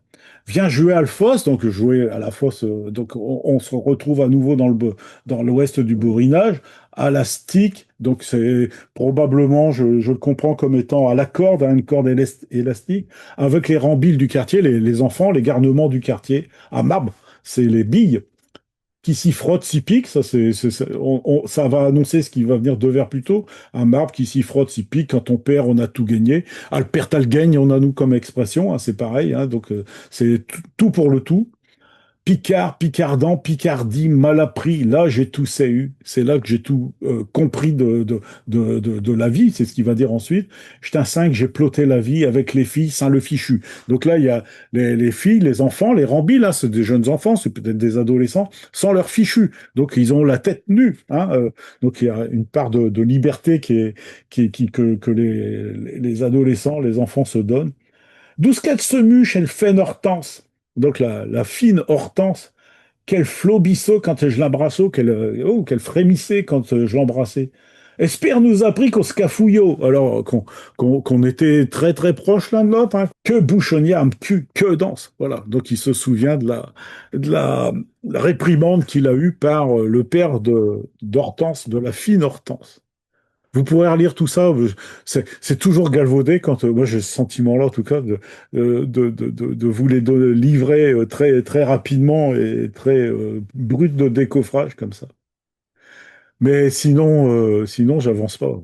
Viens jouer à la fosse, donc jouer à la fosse, donc on se retrouve à nouveau dans l'ouest du Borinage, à la stick, donc c'est probablement, je le comprends comme étant à la corde, à une corde élastique, avec les rambilles du quartier, les enfants, les garnements du quartier, à marbre, c'est les billes qui s'y frottent, s'y piquent, ça, ça va annoncer ce qui va venir 2 vers plus tôt, un marbre qui s'y frotte, s'y pique, quand on perd, on a tout gagné. Ah, le perd, le gagne, on a nous comme expression, hein, c'est pareil, hein, donc c'est tout pour le tout. Picard, Picardant, Picardie, mal appris. Là, j'ai tout eu. C'est là que j'ai tout compris de la vie. C'est ce qu'il va dire ensuite. J'étais un 5, j'ai ploté la vie avec les filles, sans le fichu. Donc là, il y a les filles, les enfants, les rambis, là, c'est des jeunes enfants, c'est peut-être des adolescents, sans leur fichu. Donc ils ont la tête nue, hein. Donc il y a une part de liberté que les adolescents, les enfants se donnent. D'où ce qu'elle se muche, elle fait Hortense. Donc la fine Hortense, quel flobisseau quand je l'embrassais, qu'elle frémissait quand je l'embrassais. Espère nous a pris qu'on se cafouillot, alors qu'on était très très proches l'un de l'autre, hein. Que bouchonnière, que danse. Voilà, donc il se souvient de la réprimande qu'il a eue par le père d'Hortense, de la fine Hortense. Vous pourrez relire tout ça. C'est toujours galvaudé quand moi j'ai ce sentiment-là, en tout cas, de vous livrer très, très rapidement et très brut de décoffrage comme ça. Mais sinon, j'avance pas.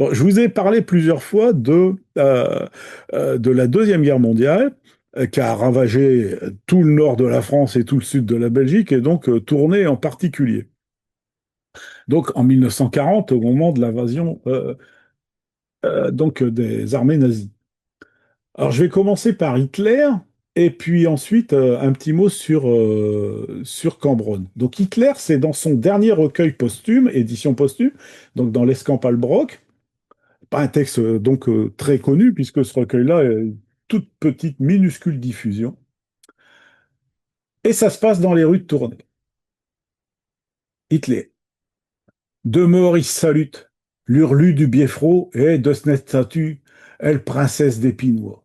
Bon, je vous ai parlé plusieurs fois de la Deuxième Guerre mondiale, qui a ravagé tout le nord de la France et tout le sud de la Belgique, et donc Tournai en particulier. Donc en 1940, au moment de l'invasion des armées nazies. Alors, je vais commencer par Hitler, et puis ensuite un petit mot sur Cambronne. Donc, Hitler, c'est dans son dernier recueil posthume, édition posthume, donc dans l'Escampalbrock, pas un texte très connu, puisque ce recueil-là est une toute petite, minuscule diffusion, et ça se passe dans les rues de Tournai. Hitler. De mort, il salute, l'hurlu du bieffrot, et de cette statue, elle princesse d'Épinois.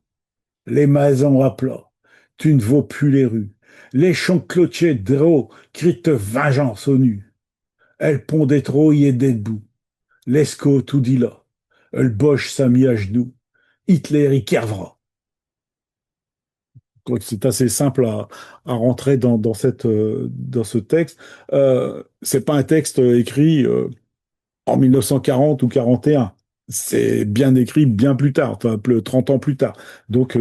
Les maisons à plat, tu ne vaux plus les rues. Les champs clotiers drôles crient vengeance au nu. Elle pondait trop, y est debout. L'esco tout dit là. Le boche s'est mis à genoux. Hitler y kervra. Donc, c'est assez simple à rentrer dans ce texte. C'est pas un texte écrit en 1940 ou 41. C'est bien écrit bien plus tard, enfin, 30 ans plus tard. Donc,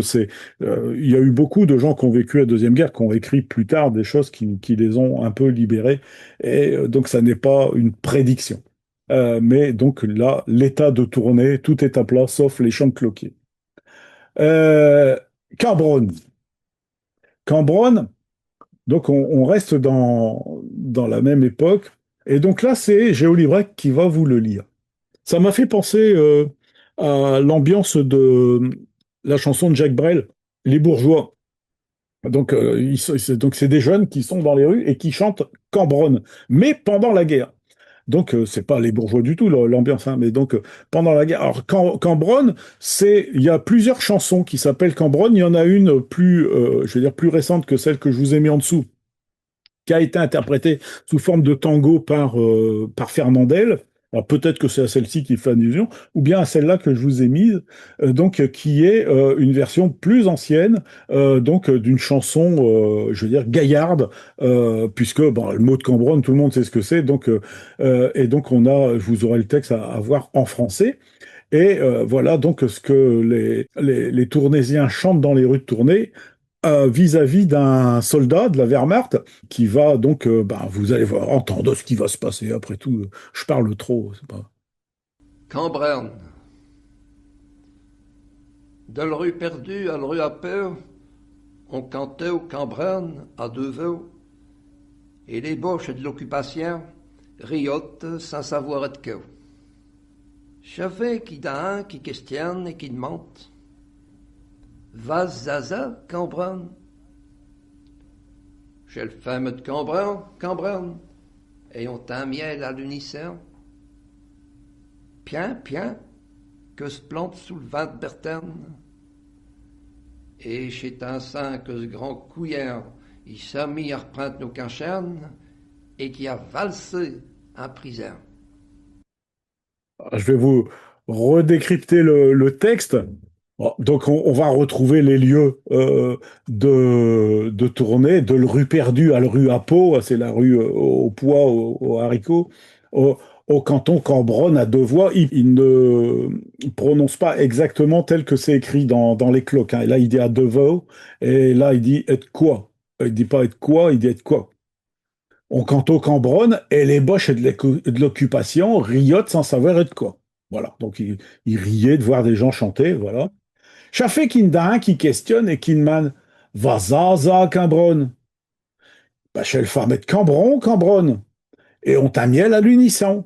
il y a eu beaucoup de gens qui ont vécu la Deuxième Guerre, qui ont écrit plus tard des choses qui les ont un peu libérés. Et donc, ça n'est pas une prédiction. Mais donc là, l'état de tournée, tout est à plat, sauf les champs de cloquiers. Euh, Cambronne. Cambronne, donc on reste dans la même époque. Et donc là, c'est Géo Librec qui va vous le lire. Ça m'a fait penser à l'ambiance de la chanson de Jacques Brel, Les Bourgeois. Donc c'est des jeunes qui sont dans les rues et qui chantent Cambronne, mais pendant la guerre. Donc, c'est pas les bourgeois du tout, l'ambiance, hein, mais donc, pendant la guerre. Alors, Cambronne, il y a plusieurs chansons qui s'appellent Cambronne. Il y en a une plus, je vais dire, plus récente que celle que je vous ai mis en dessous, qui a été interprétée sous forme de tango par Fernandel. Alors peut-être que c'est à celle-ci qu'il fait allusion, ou bien à celle-là que je vous ai mise, qui est une version plus ancienne, d'une chanson, je veux dire, gaillarde, puisque bon, le mot de Cambronne, tout le monde sait ce que c'est, et donc je vous aurez le texte à voir en français. Et voilà donc ce que les Tournaisiens chantent dans les rues de Tournai vis-à-vis d'un soldat de la Wehrmacht qui va donc, vous allez voir, entendre ce qui va se passer. Après tout, je parle trop, c'est pas. Cambronne. De la rue perdue à la rue à peur, on cantait au Cambronne à deux veaux, et les boches de l'occupation riotent sans savoir être que. J'avais qui d'un qui questionne et qui demande. Vas Zaza, Cambronne? J'ai le fameux de Cambronne, Cambronne, et on t'a miel à l'unisson. Pien, pien, que se plante sous le vent de Berterne. Et chez un saint que ce grand couillard, il s'est mis à reprendre nos canchernes et qui a valsé en prison. Je vais vous redécrypter le texte. Bon, donc, on va retrouver les lieux de tournée, de la rue perdue à la rue à Pau, c'est la rue au pois, au haricot, au canton Cambronne à deux voix. Il ne prononce pas exactement tel que c'est écrit dans les cloques, hein. Et là, il dit à deux voix, et là, il dit et quoi. Il dit pas et quoi, il dit et quoi. Au canton Cambronne, et les boches de l'occupation riotent sans savoir et de quoi. Voilà, donc il riait de voir des gens chanter, voilà. Chaffé qu'il y en a un qui questionne et qui demande Va za, Cambronne. Bah, chez le fameux de Cambron, Cambronne. Et on t'a miel à l'unisson.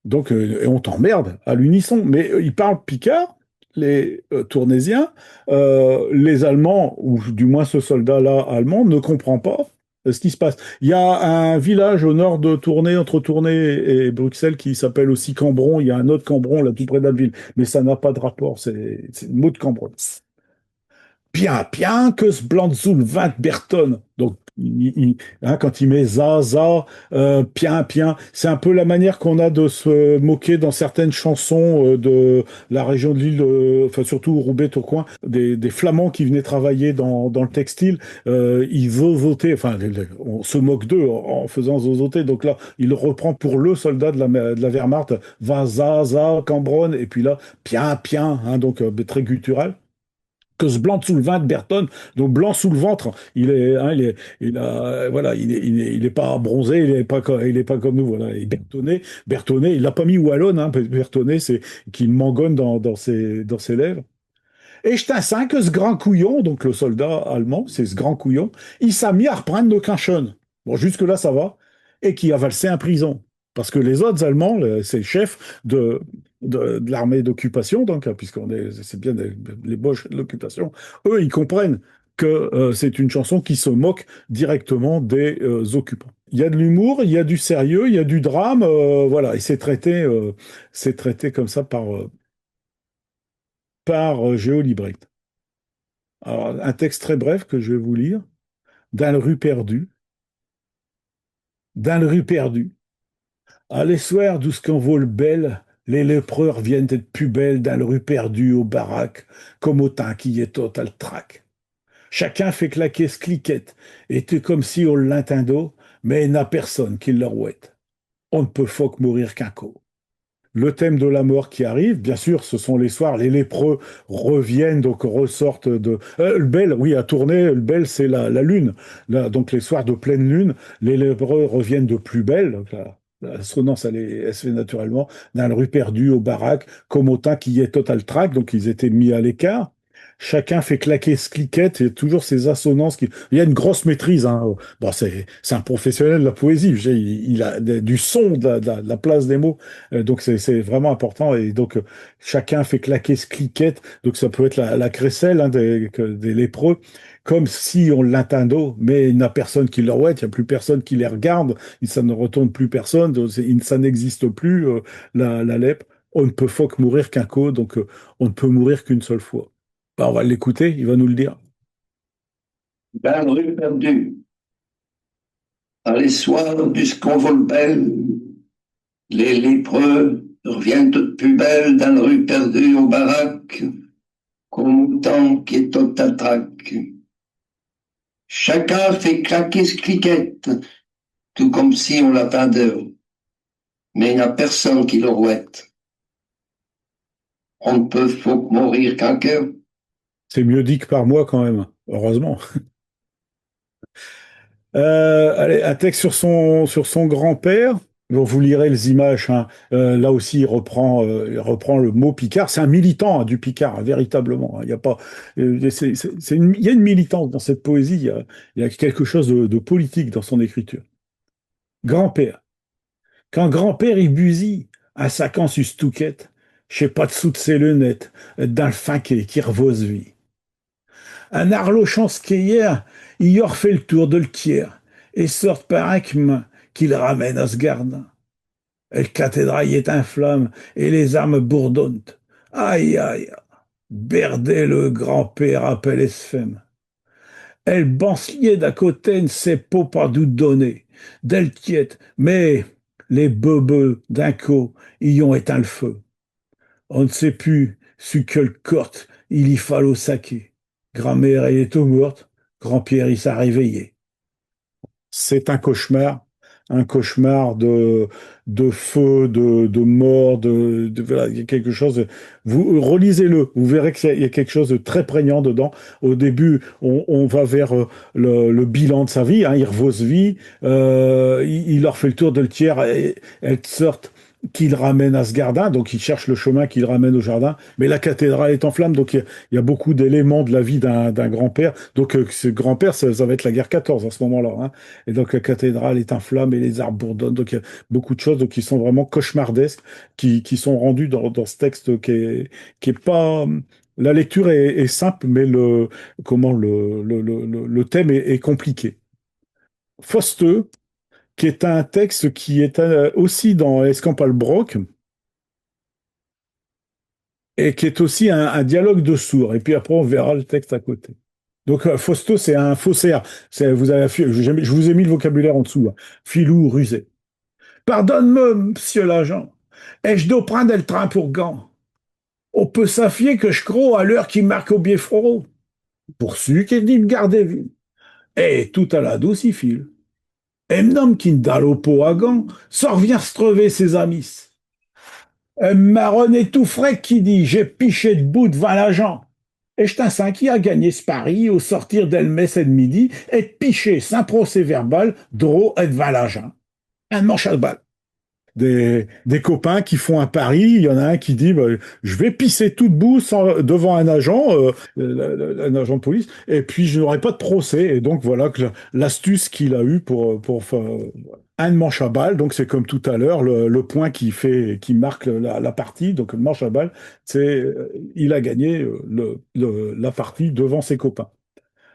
Donc, et on t'emmerde à l'unisson. Mais ils parlent picard, les Tournaisiens. Les Allemands, ou du moins ce soldat-là allemand, ne comprend pas ce qui se passe. Il y a un village au nord de Tournai, entre Tournai et Bruxelles, qui s'appelle aussi Cambron. Il y a un autre Cambron là tout près de la ville, mais ça n'a pas de rapport. C'est le mot de Cambron. Bien, bien que ce blanc sous le 20 Berton. Donc, quand il met za, bien, bien, c'est un peu la manière qu'on a de se moquer dans certaines chansons de la région de Lille, enfin surtout Roubaix, Tourcoing, des Flamands qui venaient travailler dans le textile. Ils zozotaient, enfin, on se moque d'eux en faisant zozoter. Donc là, il reprend pour le soldat de la Wehrmacht, va za, Cambronne, et puis là, bien, bien, hein, donc très guttural que ce blanc sous le ventre, Berton, donc blanc sous le ventre, il est, hein, il a, voilà, il est pas bronzé, il est pas comme nous, voilà. Et Bertonnet, il l'a pas mis wallonne, hein, Bertonnet, c'est qu'il mangonne dans ses lèvres. Et je t'insigne que ce grand couillon, donc le soldat allemand, c'est ce grand couillon, il s'est mis à reprendre nos quinchons. Bon, jusque-là, ça va. Et qui a valsé en prison. Parce que les autres Allemands, c'est le chef de l'armée d'occupation, donc, hein, c'est bien les boches de l'occupation, eux, ils comprennent que c'est une chanson qui se moque directement des occupants. Il y a de l'humour, il y a du sérieux, il y a du drame, voilà, et c'est traité comme ça par Géo Libricht. Alors, un texte très bref que je vais vous lire. Dans le rue perdue, dans le rue perdue. À les soirs d'où ce qu'en vaut le bel, les lépreux viennent être plus belles dans le rue perdue aux baraques, comme au temps qui est total trac. Chacun fait claquer ce cliquette, et c'est comme si on l'intendo, mais il n'a personne qui le rouette. On ne peut faut que mourir qu'un coup. Le thème de la mort qui arrive, bien sûr, ce sont les soirs, les lépreux reviennent, donc ressortent de... le bel, oui, à tourner, le bel, c'est la lune. Donc les soirs de pleine lune, les lépreux reviennent de plus belle. Donc, l'assonance, elle se fait naturellement dans la rue perdue, aux baraques, comme au temps qui est total track, donc ils étaient mis à l'écart. Chacun fait claquer ce cliquette, il y a toujours ces assonances. Il y a une grosse maîtrise, hein. Bon, c'est un professionnel de la poésie. Il a du son, de la place des mots. Donc c'est vraiment important. Et donc chacun fait claquer ce cliquette. Donc ça peut être la crécelle, hein, des lépreux comme si on l'atteindait, mais il n'y a personne qui le ouette, il n'y a plus personne qui les regarde, et ça ne retourne plus personne, donc ça n'existe plus, la lèpre. On ne peut faut que mourir qu'un coup, donc on ne peut mourir qu'une seule fois. Ben, on va l'écouter, il va nous le dire. Dans la rue perdue, à les soirs du sconvolbel, les lépreux reviennent toutes plus belles dans la rue perdue aux baraques, qu'au mouton qui est au tatrac. Chacun fait claquer ce cliquette, tout comme si on l'attendait, mais il n'y a personne qui le rouette. On ne peut faut que mourir qu'un cœur. C'est mieux dit que par moi quand même, heureusement. Allez, un texte sur son grand-père. Bon, vous lirez les images, hein. Là aussi, il reprend le mot Picard. C'est un militant, hein, du Picard, hein, véritablement, hein. Il y a pas, il y a une militance dans cette poésie. Il y a quelque chose de politique dans son écriture. Grand-père. Quand grand-père il busille, un sacan sur stouquette, je sais pas dessous de ses lunettes, dans le fin qui revose vie. Un arlochon hier, il y a fait le tour de le tiers, et sort par un km qu'il ramène à ce gardin. Et le cathédrale est un flamme, et les armes bourdonnent. Aïe, aïe, Berdé le grand-père appelle Esfem. Elle banslier d'à côté ne sait pas par d'où donner, d'elle tiète, mais les bebeux d'un coup y ont éteint le feu. On ne sait plus su quelle corte il y fallo saquer. Grand-mère elle est morte, grand-père il s'est réveillé. C'est un cauchemar de feu, de mort, voilà, il y a quelque chose. Vous relisez-le, vous verrez qu'il y a quelque chose de très prégnant dedans. Au début, on va vers le bilan de sa vie, hein, il revoit sa vie, il leur fait le tour de le tiers, et, elles sortent qu'il ramène à ce jardin, donc il cherche le chemin qu'il ramène au jardin, mais la cathédrale est en flammes, donc il y a beaucoup d'éléments de la vie d'un grand-père. Donc ce grand-père, ça va être la guerre 14 à ce moment-là, hein. Et donc la cathédrale est en flammes et les arbres bourdonnent. Donc il y a beaucoup de choses donc, qui sont vraiment cauchemardesques, qui sont rendues dans ce texte qui est pas. La lecture est simple, mais le thème est compliqué. Fausteux, qui est un texte qui est aussi dans Escampal-Broc et qui est aussi un dialogue de sourds. Et puis après, on verra le texte à côté. Donc, Fausto, c'est un faussaire. Je vous ai mis le vocabulaire en dessous, hein. Filou, rusé. Pardonne-moi, monsieur l'agent. Ai-je d'eau prendre le train pour Gand? On peut s'affier que je crois à l'heure qui marque au Bieffroro. Poursu qu'il dit de garder vue. Et tout à la douce y file. Et m'nomme qui dalle au pot à Gand, sans revient se trouver ses amis. Un marronnet tout frais qui dit j'ai piché debout devant l'agent. Et je t'insin qui a gagné ce pari au sortir d'Elmès et de midi et de piché sans procès verbal d'euro et devant l'agent. Un manche à balle. Des copains qui font un pari, il y en a un qui dit bah, je vais pisser tout debout devant un agent, un agent de police, et puis je n'aurai pas de procès. Et donc voilà que l'astuce qu'il a eue pour faire un manche à balle, donc c'est comme tout à l'heure, le point qui marque la partie, donc le manche à balle, il a gagné la partie devant ses copains.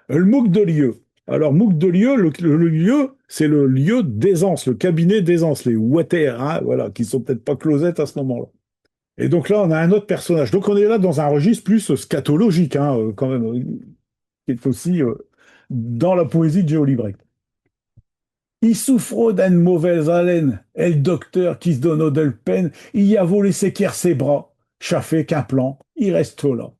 Le MOOC de lieu. Alors, MOOC de lieu, le lieu, c'est le lieu d'aisance, le cabinet d'aisance, les water, hein, voilà, qui sont peut-être pas closettes à ce moment-là. Et donc là, on a un autre personnage. Donc on est là dans un registre plus scatologique, hein, quand même, qui est aussi dans la poésie de Géolibrecht. Il souffre d'une mauvaise haleine, et le docteur qui se donne de peine, il y a volé ses bras, chaffé qu'un plan, il reste là.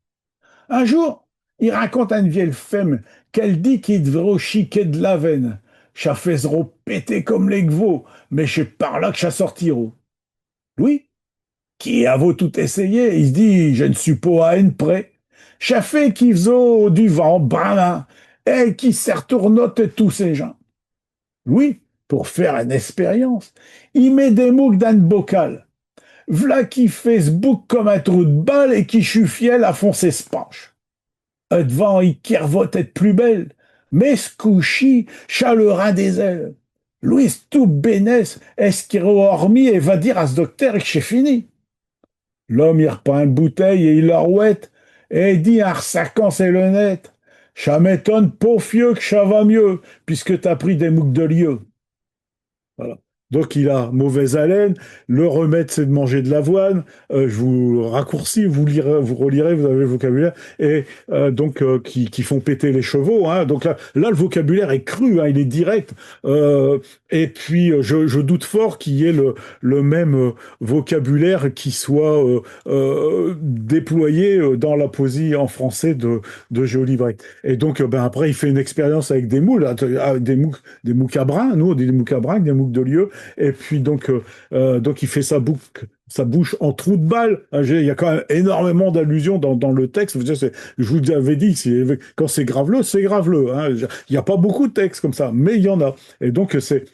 Un jour, il raconte à une vieille femme qu'elle dit qu'il devrait chiquer de la veine. Ça faisera péter comme les gveaux, mais c'est par là que ça sortira. Lui, qui a vaut tout essayer, il se dit, je ne suis pas à une près. Ça fait qu'il faisait du vent, brin, et qui s'est retournoté tous ces gens. Lui, pour faire une expérience, il met des mouques dans le bocal. V'là qui fait ce bouc comme un trou de balle et qui chuffiel à foncer ce penche. Devant, il kervote être plus belle, mais ce couchi, chalerin des ailes. Louis tout bénesse, est-ce qu'il hormis et va dire à ce docteur que c'est fini. L'homme, il reprend une bouteille et il la rouette, et il dit en ressacant ses lunettes, Ça m'étonne pour fieux que ça va mieux, puisque t'as pris des mouques de lieu. Voilà. Donc il a mauvaise haleine. Le remède, c'est de manger de l'avoine. Je vous raccourcis, vous lirez, vous relirez, vous avez le vocabulaire. Et qui font péter les chevaux, hein. Donc là, le vocabulaire est cru, hein, il est direct. Et puis je doute fort qu'il y ait le même vocabulaire qui soit déployé dans la poésie en français de Géo Librec. Et donc après, il fait une expérience avec des moules, des mouques à brins, nous on dit des mouques à brins, des mouques de lieu. Et puis donc il fait sa bouche en trou de balle. Il y a quand même énormément d'allusions dans le texte. Je vous avais dit, quand c'est graveleux, c'est graveleux, hein. Il n'y a pas beaucoup de textes comme ça, mais il y en a. Et donc c'est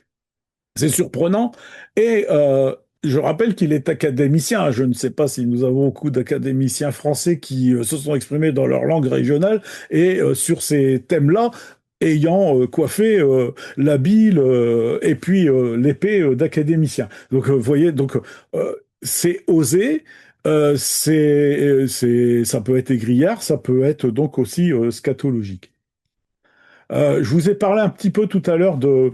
surprenant. Et je rappelle qu'il est académicien. Je ne sais pas si nous avons beaucoup d'académiciens français qui se sont exprimés dans leur langue régionale et sur ces thèmes-là, ayant coiffé l'habile et puis l'épée d'académicien. Donc, vous voyez, c'est osé. Ça peut être égrillard, ça peut être donc aussi scatologique. Je vous ai parlé un petit peu tout à l'heure de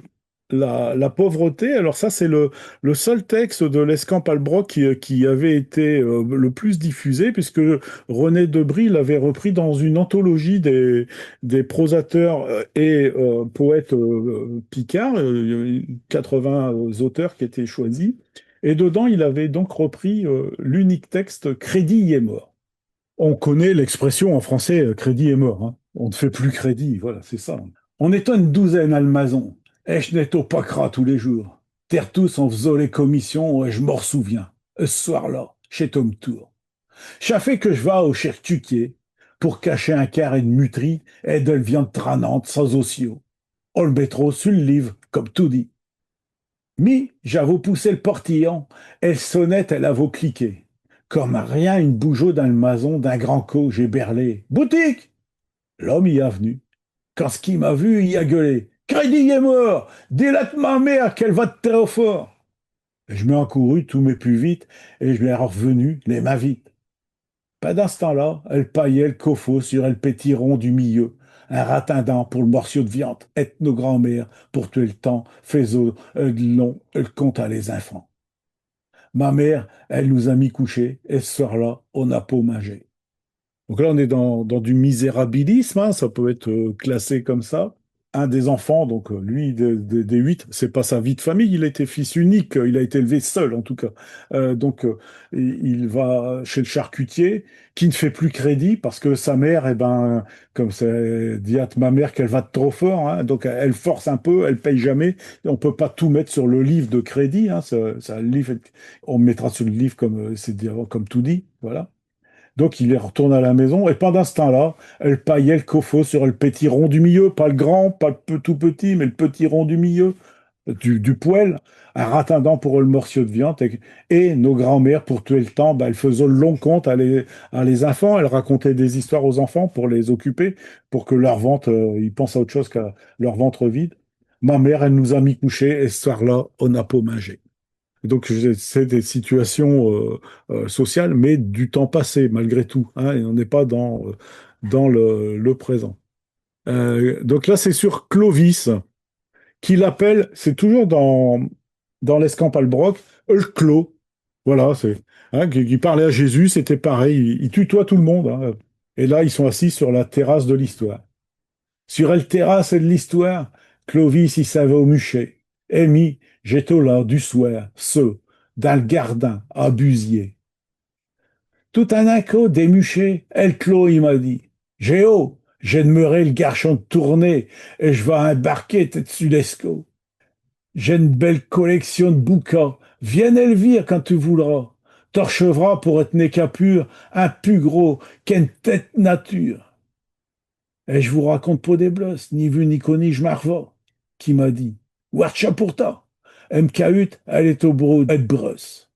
la pauvreté. Alors ça, c'est le seul texte de l'Escampe-Albroc qui avait été le plus diffusé, puisque René Debris l'avait repris dans une anthologie des prosateurs et poètes picards. Il y avait 80 auteurs qui étaient choisis. Et dedans, il avait donc repris l'unique texte «Crédit est mort». On connaît l'expression en français crédit est mort, hein. On ne fait plus crédit, voilà, c'est ça. On était une douzaine à le mason, et je n'étais pas cras tous les jours. Terre tous en faisant les commissions, et je m'en souviens. Ce soir-là, chez Tom Tour. Ça fait que je vais au charcutier pour cacher un carré de muterie et de la viande tranante sans ossio. On le met trop sur le livre, comme tout dit. Mi, j'avoue pousser le portillon, et le sonnette, elle avoue cliquer. Comme rien, une bougeot dans le mason d'un grand co, j'ai berlé. Boutique! L'homme y a venu. Quand ce qui m'a vu, il a gueulé. Crédit est mort! Délate ma mère qu'elle va te très fort! Je m'ai encouru tout mes plus vite, et je m'ai revenu les mains vides. Pendant ce temps-là, elle paillait le coffre sur le petit rond du milieu. Un ratindant pour le morceau de viande, et nos grands-mères, pour tuer le temps, faisait de long, le compte à les enfants. Ma mère, elle nous a mis couchés, et ce soir-là, on n'a pas mangé. Donc là, on est dans du misérabilisme, hein, ça peut être classé comme ça. Un des enfants, donc lui, des huit, c'est pas sa vie de famille, il était fils unique, il a été élevé seul en tout cas. Il va chez le charcutier, qui ne fait plus crédit parce que sa mère, eh ben, comme c'est dit à ma mère qu'elle va de trop fort, hein, donc elle force un peu, elle paye jamais. On peut pas tout mettre sur le livre de crédit, hein, le livre, on mettra sur le livre comme c'est dire comme tout dit, voilà. Donc il retourne à la maison et pendant ce temps-là, elle paillait le coffre sur le petit rond du milieu, pas le grand, pas le tout petit, mais le petit rond du milieu, du poêle, un ratindant pour le morceau de viande. Et nos grands-mères, pour tuer le temps, bah, elles faisaient le long compte à les enfants, elles racontaient des histoires aux enfants pour les occuper, pour que leur ventre, ils pensent à autre chose qu'à leur ventre vide. Ma mère, elle nous a mis couchés et ce soir-là, on n'a pas mangé. Donc, c'est des situations sociales, mais du temps passé, malgré tout, hein, et on n'est pas dans le présent. Donc là, c'est sur Clovis, qui l'appelle, c'est toujours dans l'Escampes-Albroc, le Clos. Voilà, qui parlait à Jésus, c'était pareil, il tutoie tout le monde, hein. Et là, ils sont assis sur la terrasse de l'histoire. Sur elle terrasse de l'histoire, Clovis y savait au mucher. Amy, j'étais là du soir, dans le gardin, à Busier. Tout un écho démuché, elle clos, il m'a dit. Géo, j'ai demeuré le garçon de tournée et je vais embarquer tête Sudesco. J'ai une belle collection de bouquins. Viens Elvire quand tu voudras. T'orchevras pour être né capure, un plus gros qu'une tête nature. Et je vous raconte pas des blosses, ni vu ni connu, je m'arvore, qui m'a dit. Watcha pourtant. MK8, elle est au bureau de brosse.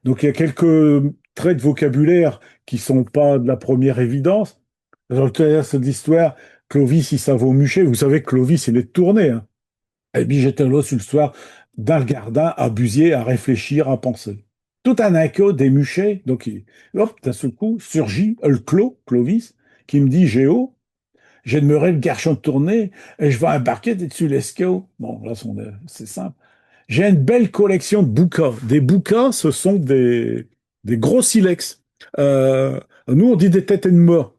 Donc il y a quelques traits de vocabulaire qui sont pas de la première évidence. Dans le théâtre de l'histoire, Clovis, il savait au mucher. Vous savez que Clovis, il est tourné, hein. Et puis j'étais là sur le soir, dans le gardin, à busier, à réfléchir, à penser. Tout un écho des muchets. Donc, hop, d'un seul coup, surgit le Clovis, qui me dit Géo, J'aimerais le garçon tourné et je vais embarquer dessus l'escaut. Bon, là, c'est simple. J'ai une belle collection de bouquins. Des bouquins, ce sont des gros silex. Euh, Nous, on dit des têtes de mort.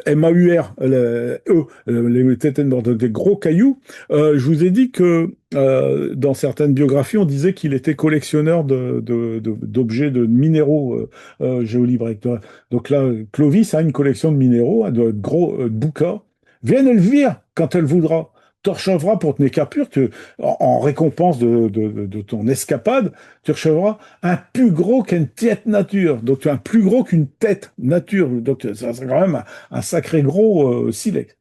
M-A-U-R, les têtes de mort, des gros cailloux. Je vous ai dit que dans certaines biographies, on disait qu'il était collectionneur d'objets, de minéraux géolibreques. Donc là, Clovis a une collection de minéraux, hein, de gros bouquins. Vienne Elvire quand elle voudra. Tu recevras pour tenir capure, en récompense de ton escapade, tu recevras un plus gros qu'une tête nature. Donc, tu as un plus gros qu'une tête nature. Donc, ça c'est quand même un sacré gros silex.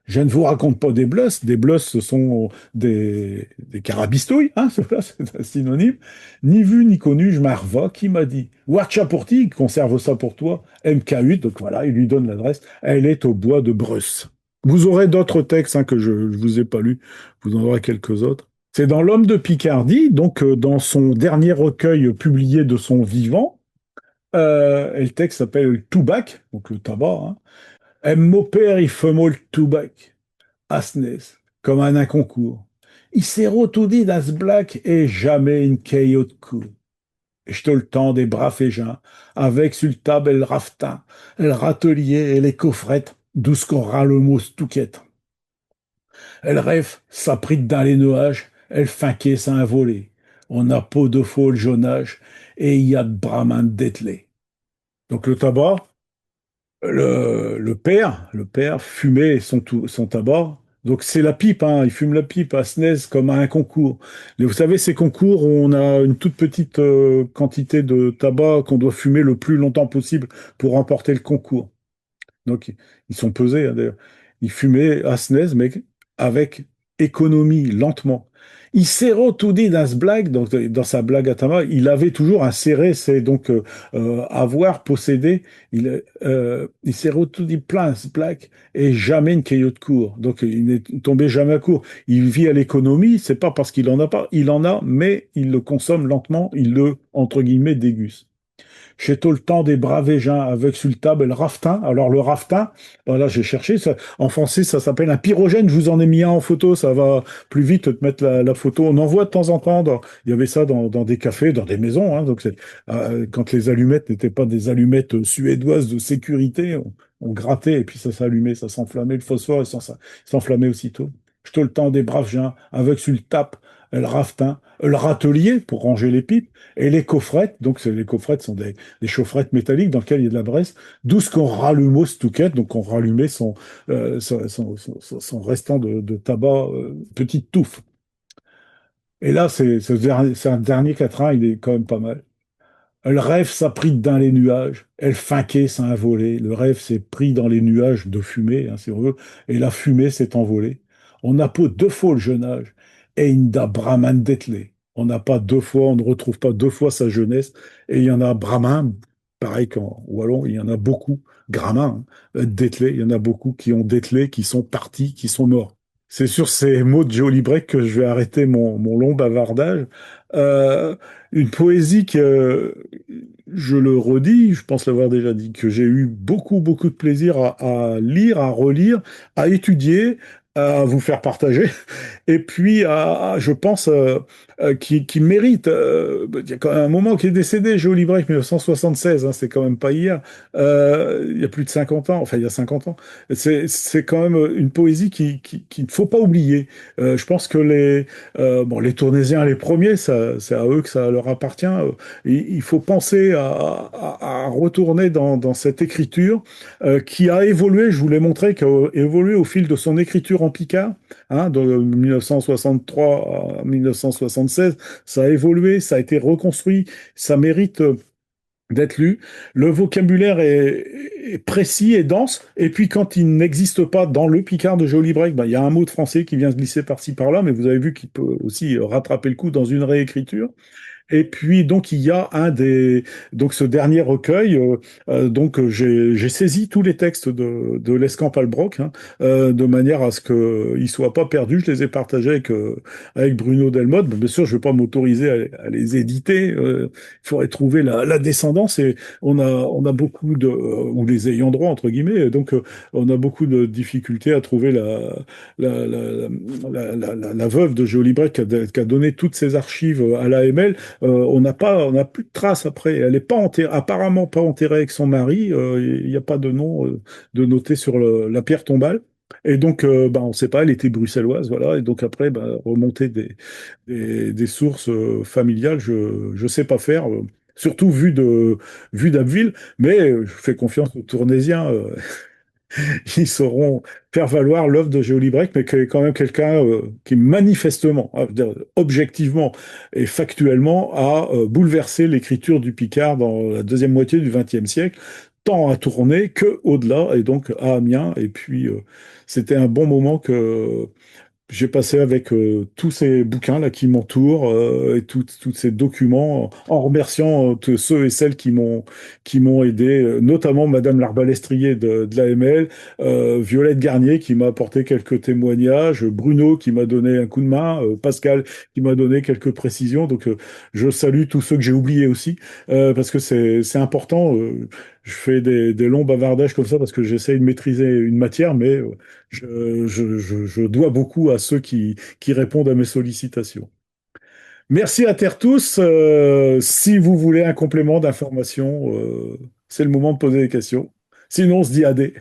Je ne vous raconte pas des blosses. Des blosses, ce sont des carabistouilles, hein, c'est un synonyme. Ni vu ni connu, je m'arva, qui m'a dit. Watcha pour ti, conserve ça pour toi. MK8, donc voilà, il lui donne l'adresse. Elle est au bois de Breuss. Vous aurez d'autres textes hein, que je ne vous ai pas lus. Vous en aurez quelques autres. C'est dans L'Homme de Picardie, donc dans son dernier recueil publié de son vivant. Et le texte s'appelle Toubac, donc le tabac. Hein. Mon père, il fait le toubac. Asnes, comme un concours. Il s'est retourné dans ce black et jamais une caillot de coup. Et je te le temps des bras féjins, avec sur le table le raftin, le râtelier et les coffrettes, d'où ce qu'on ras le mot stouquette. Elle rêve, s'aprite dans les nuages, elle finquait sans un volet. On a peau de faux le jaunage, et il y a de brahman dételé. Donc le tabac, le père fumait son tabac. Donc c'est la pipe, hein, il fume la pipe à Snez comme à un concours. Mais vous savez, ces concours où on a une toute petite quantité de tabac qu'on doit fumer le plus longtemps possible pour remporter le concours. Donc ils sont pesés, hein, d'ailleurs. Il fumait à Snez, mais avec économie, lentement. Il s'est retourné dans ce blague, dans sa blague à tabac, il avait toujours un serré, c'est donc avoir, posséder. Il s'est retourné plein ce blague et jamais une caillotte de cours. Donc il n'est tombé jamais à court. Il vit à l'économie, c'est pas parce qu'il en a pas, il en a, mais il le consomme lentement, il le, entre guillemets, déguste. J'ai tout le temps des braves gens avec sur le table le raftin. Alors le raftin, voilà, j'ai cherché. En français, ça s'appelle un pyrogène. Je vous en ai mis un en photo. Ça va plus vite de mettre la photo. On en voit de temps en temps. Il y avait ça dans des cafés, dans des maisons. Hein. Donc quand les allumettes n'étaient pas des allumettes suédoises de sécurité, on grattait et puis ça s'allumait, ça s'enflammait. Le phosphore, s'enflammait aussitôt. J'ai tout le temps des braves gens avec sur le tape, le raftin, le râtelier pour ranger les pipes et les coffrettes. Donc les coffrettes sont des chaufferettes métalliques dans lesquelles il y a de la braise, d'où ce qu'on rallume au stouquette, donc on rallumait son restant de tabac, petite touffe. Et là, c'est un dernier quatrain, il est quand même pas mal. Le rêve s'est pris dans les nuages, elle finquait sans un voler. Le rêve s'est pris dans les nuages de fumée, hein, si on veut, et la fumée s'est envolée. On n'a pas deux fois le jeune âge, et Inda Brahman Detlé. On n'a pas deux fois, on ne retrouve pas deux fois sa jeunesse, et il y en a Brahman, pareil qu'en wallon, il y en a beaucoup, Gramin, hein, Detlé, il y en a beaucoup qui ont Detlé, qui sont partis, qui sont morts. C'est sur ces mots de Joe Librec que je vais arrêter mon long bavardage. Euh, une poésie que, je le redis, je pense l'avoir déjà dit, que j'ai eu beaucoup, beaucoup de plaisir à lire, à relire, à étudier, à vous faire partager, et puis je pense, qui mérite. Il y a quand même un moment qui est décédé, Joe Librec, 1976, hein, c'est quand même pas hier, il y a plus de 50 ans, enfin il y a 50 ans. C'est quand même une poésie qu'il ne faut pas oublier. Je pense que bon, les Tournaisiens, les premiers, c'est à eux que ça leur appartient. Il faut penser à retourner dans cette écriture qui a évolué, je vous l'ai montré, qui a évolué au fil de son écriture en picard, hein, de 1963 à 1976. Ça a évolué, ça a été reconstruit, ça mérite d'être lu. Le vocabulaire est précis et dense. Et puis, quand il n'existe pas dans le Picard de Joe Librec, ben, il y a un mot de français qui vient se glisser par-ci, par-là, mais vous avez vu qu'il peut aussi rattraper le coup dans une réécriture. Et puis, donc, il y a donc, ce dernier recueil. Donc, j'ai saisi tous les textes de l'Escampe-Albroc, hein, de manière à ce qu'ils ne soient pas perdus. Je les ai partagés avec Bruno Delmotte. Bien sûr, je ne vais pas m'autoriser à les éditer. Il faudrait trouver la descendance et on a beaucoup ou les ayants droit, entre guillemets. Donc, on a beaucoup de difficultés à trouver la, la, la veuve de Géo Librec qui a donné toutes ses archives à l'AML. On n'a plus de traces après. Elle n'est pas enterrée, apparemment pas enterrée avec son mari. Il n'y a pas de nom de noté sur la pierre tombale. Et donc, bah, on ne sait pas, elle était bruxelloise, voilà. Et donc après, bah, remonter des sources familiales, je ne sais pas faire, surtout vu d'Abbeville. Mais je fais confiance aux Tournaisiens. Ils sauront faire valoir l'œuvre de Géo Librec, mais qui est quand même quelqu'un qui manifestement, objectivement et factuellement a bouleversé l'écriture du Picard dans la deuxième moitié du XXe siècle, tant à Tournai que au-delà, et donc à Amiens. Et puis, c'était un bon moment que j'ai passé avec tous ces bouquins là qui m'entourent et tous ces documents en remerciant tous ceux et celles qui m'ont aidé, notamment Madame Larbalestrier de l'AML, Violette Garnier qui m'a apporté quelques témoignages, Bruno qui m'a donné un coup de main, Pascal qui m'a donné quelques précisions. Donc je salue tous ceux que j'ai oubliés aussi parce que c'est important. Je fais des longs bavardages comme ça parce que j'essaye de maîtriser une matière, mais je dois beaucoup à ceux qui répondent à mes sollicitations. Merci à terre tous. Si vous voulez un complément d'information, c'est le moment de poser des questions. Sinon, on se dit AD.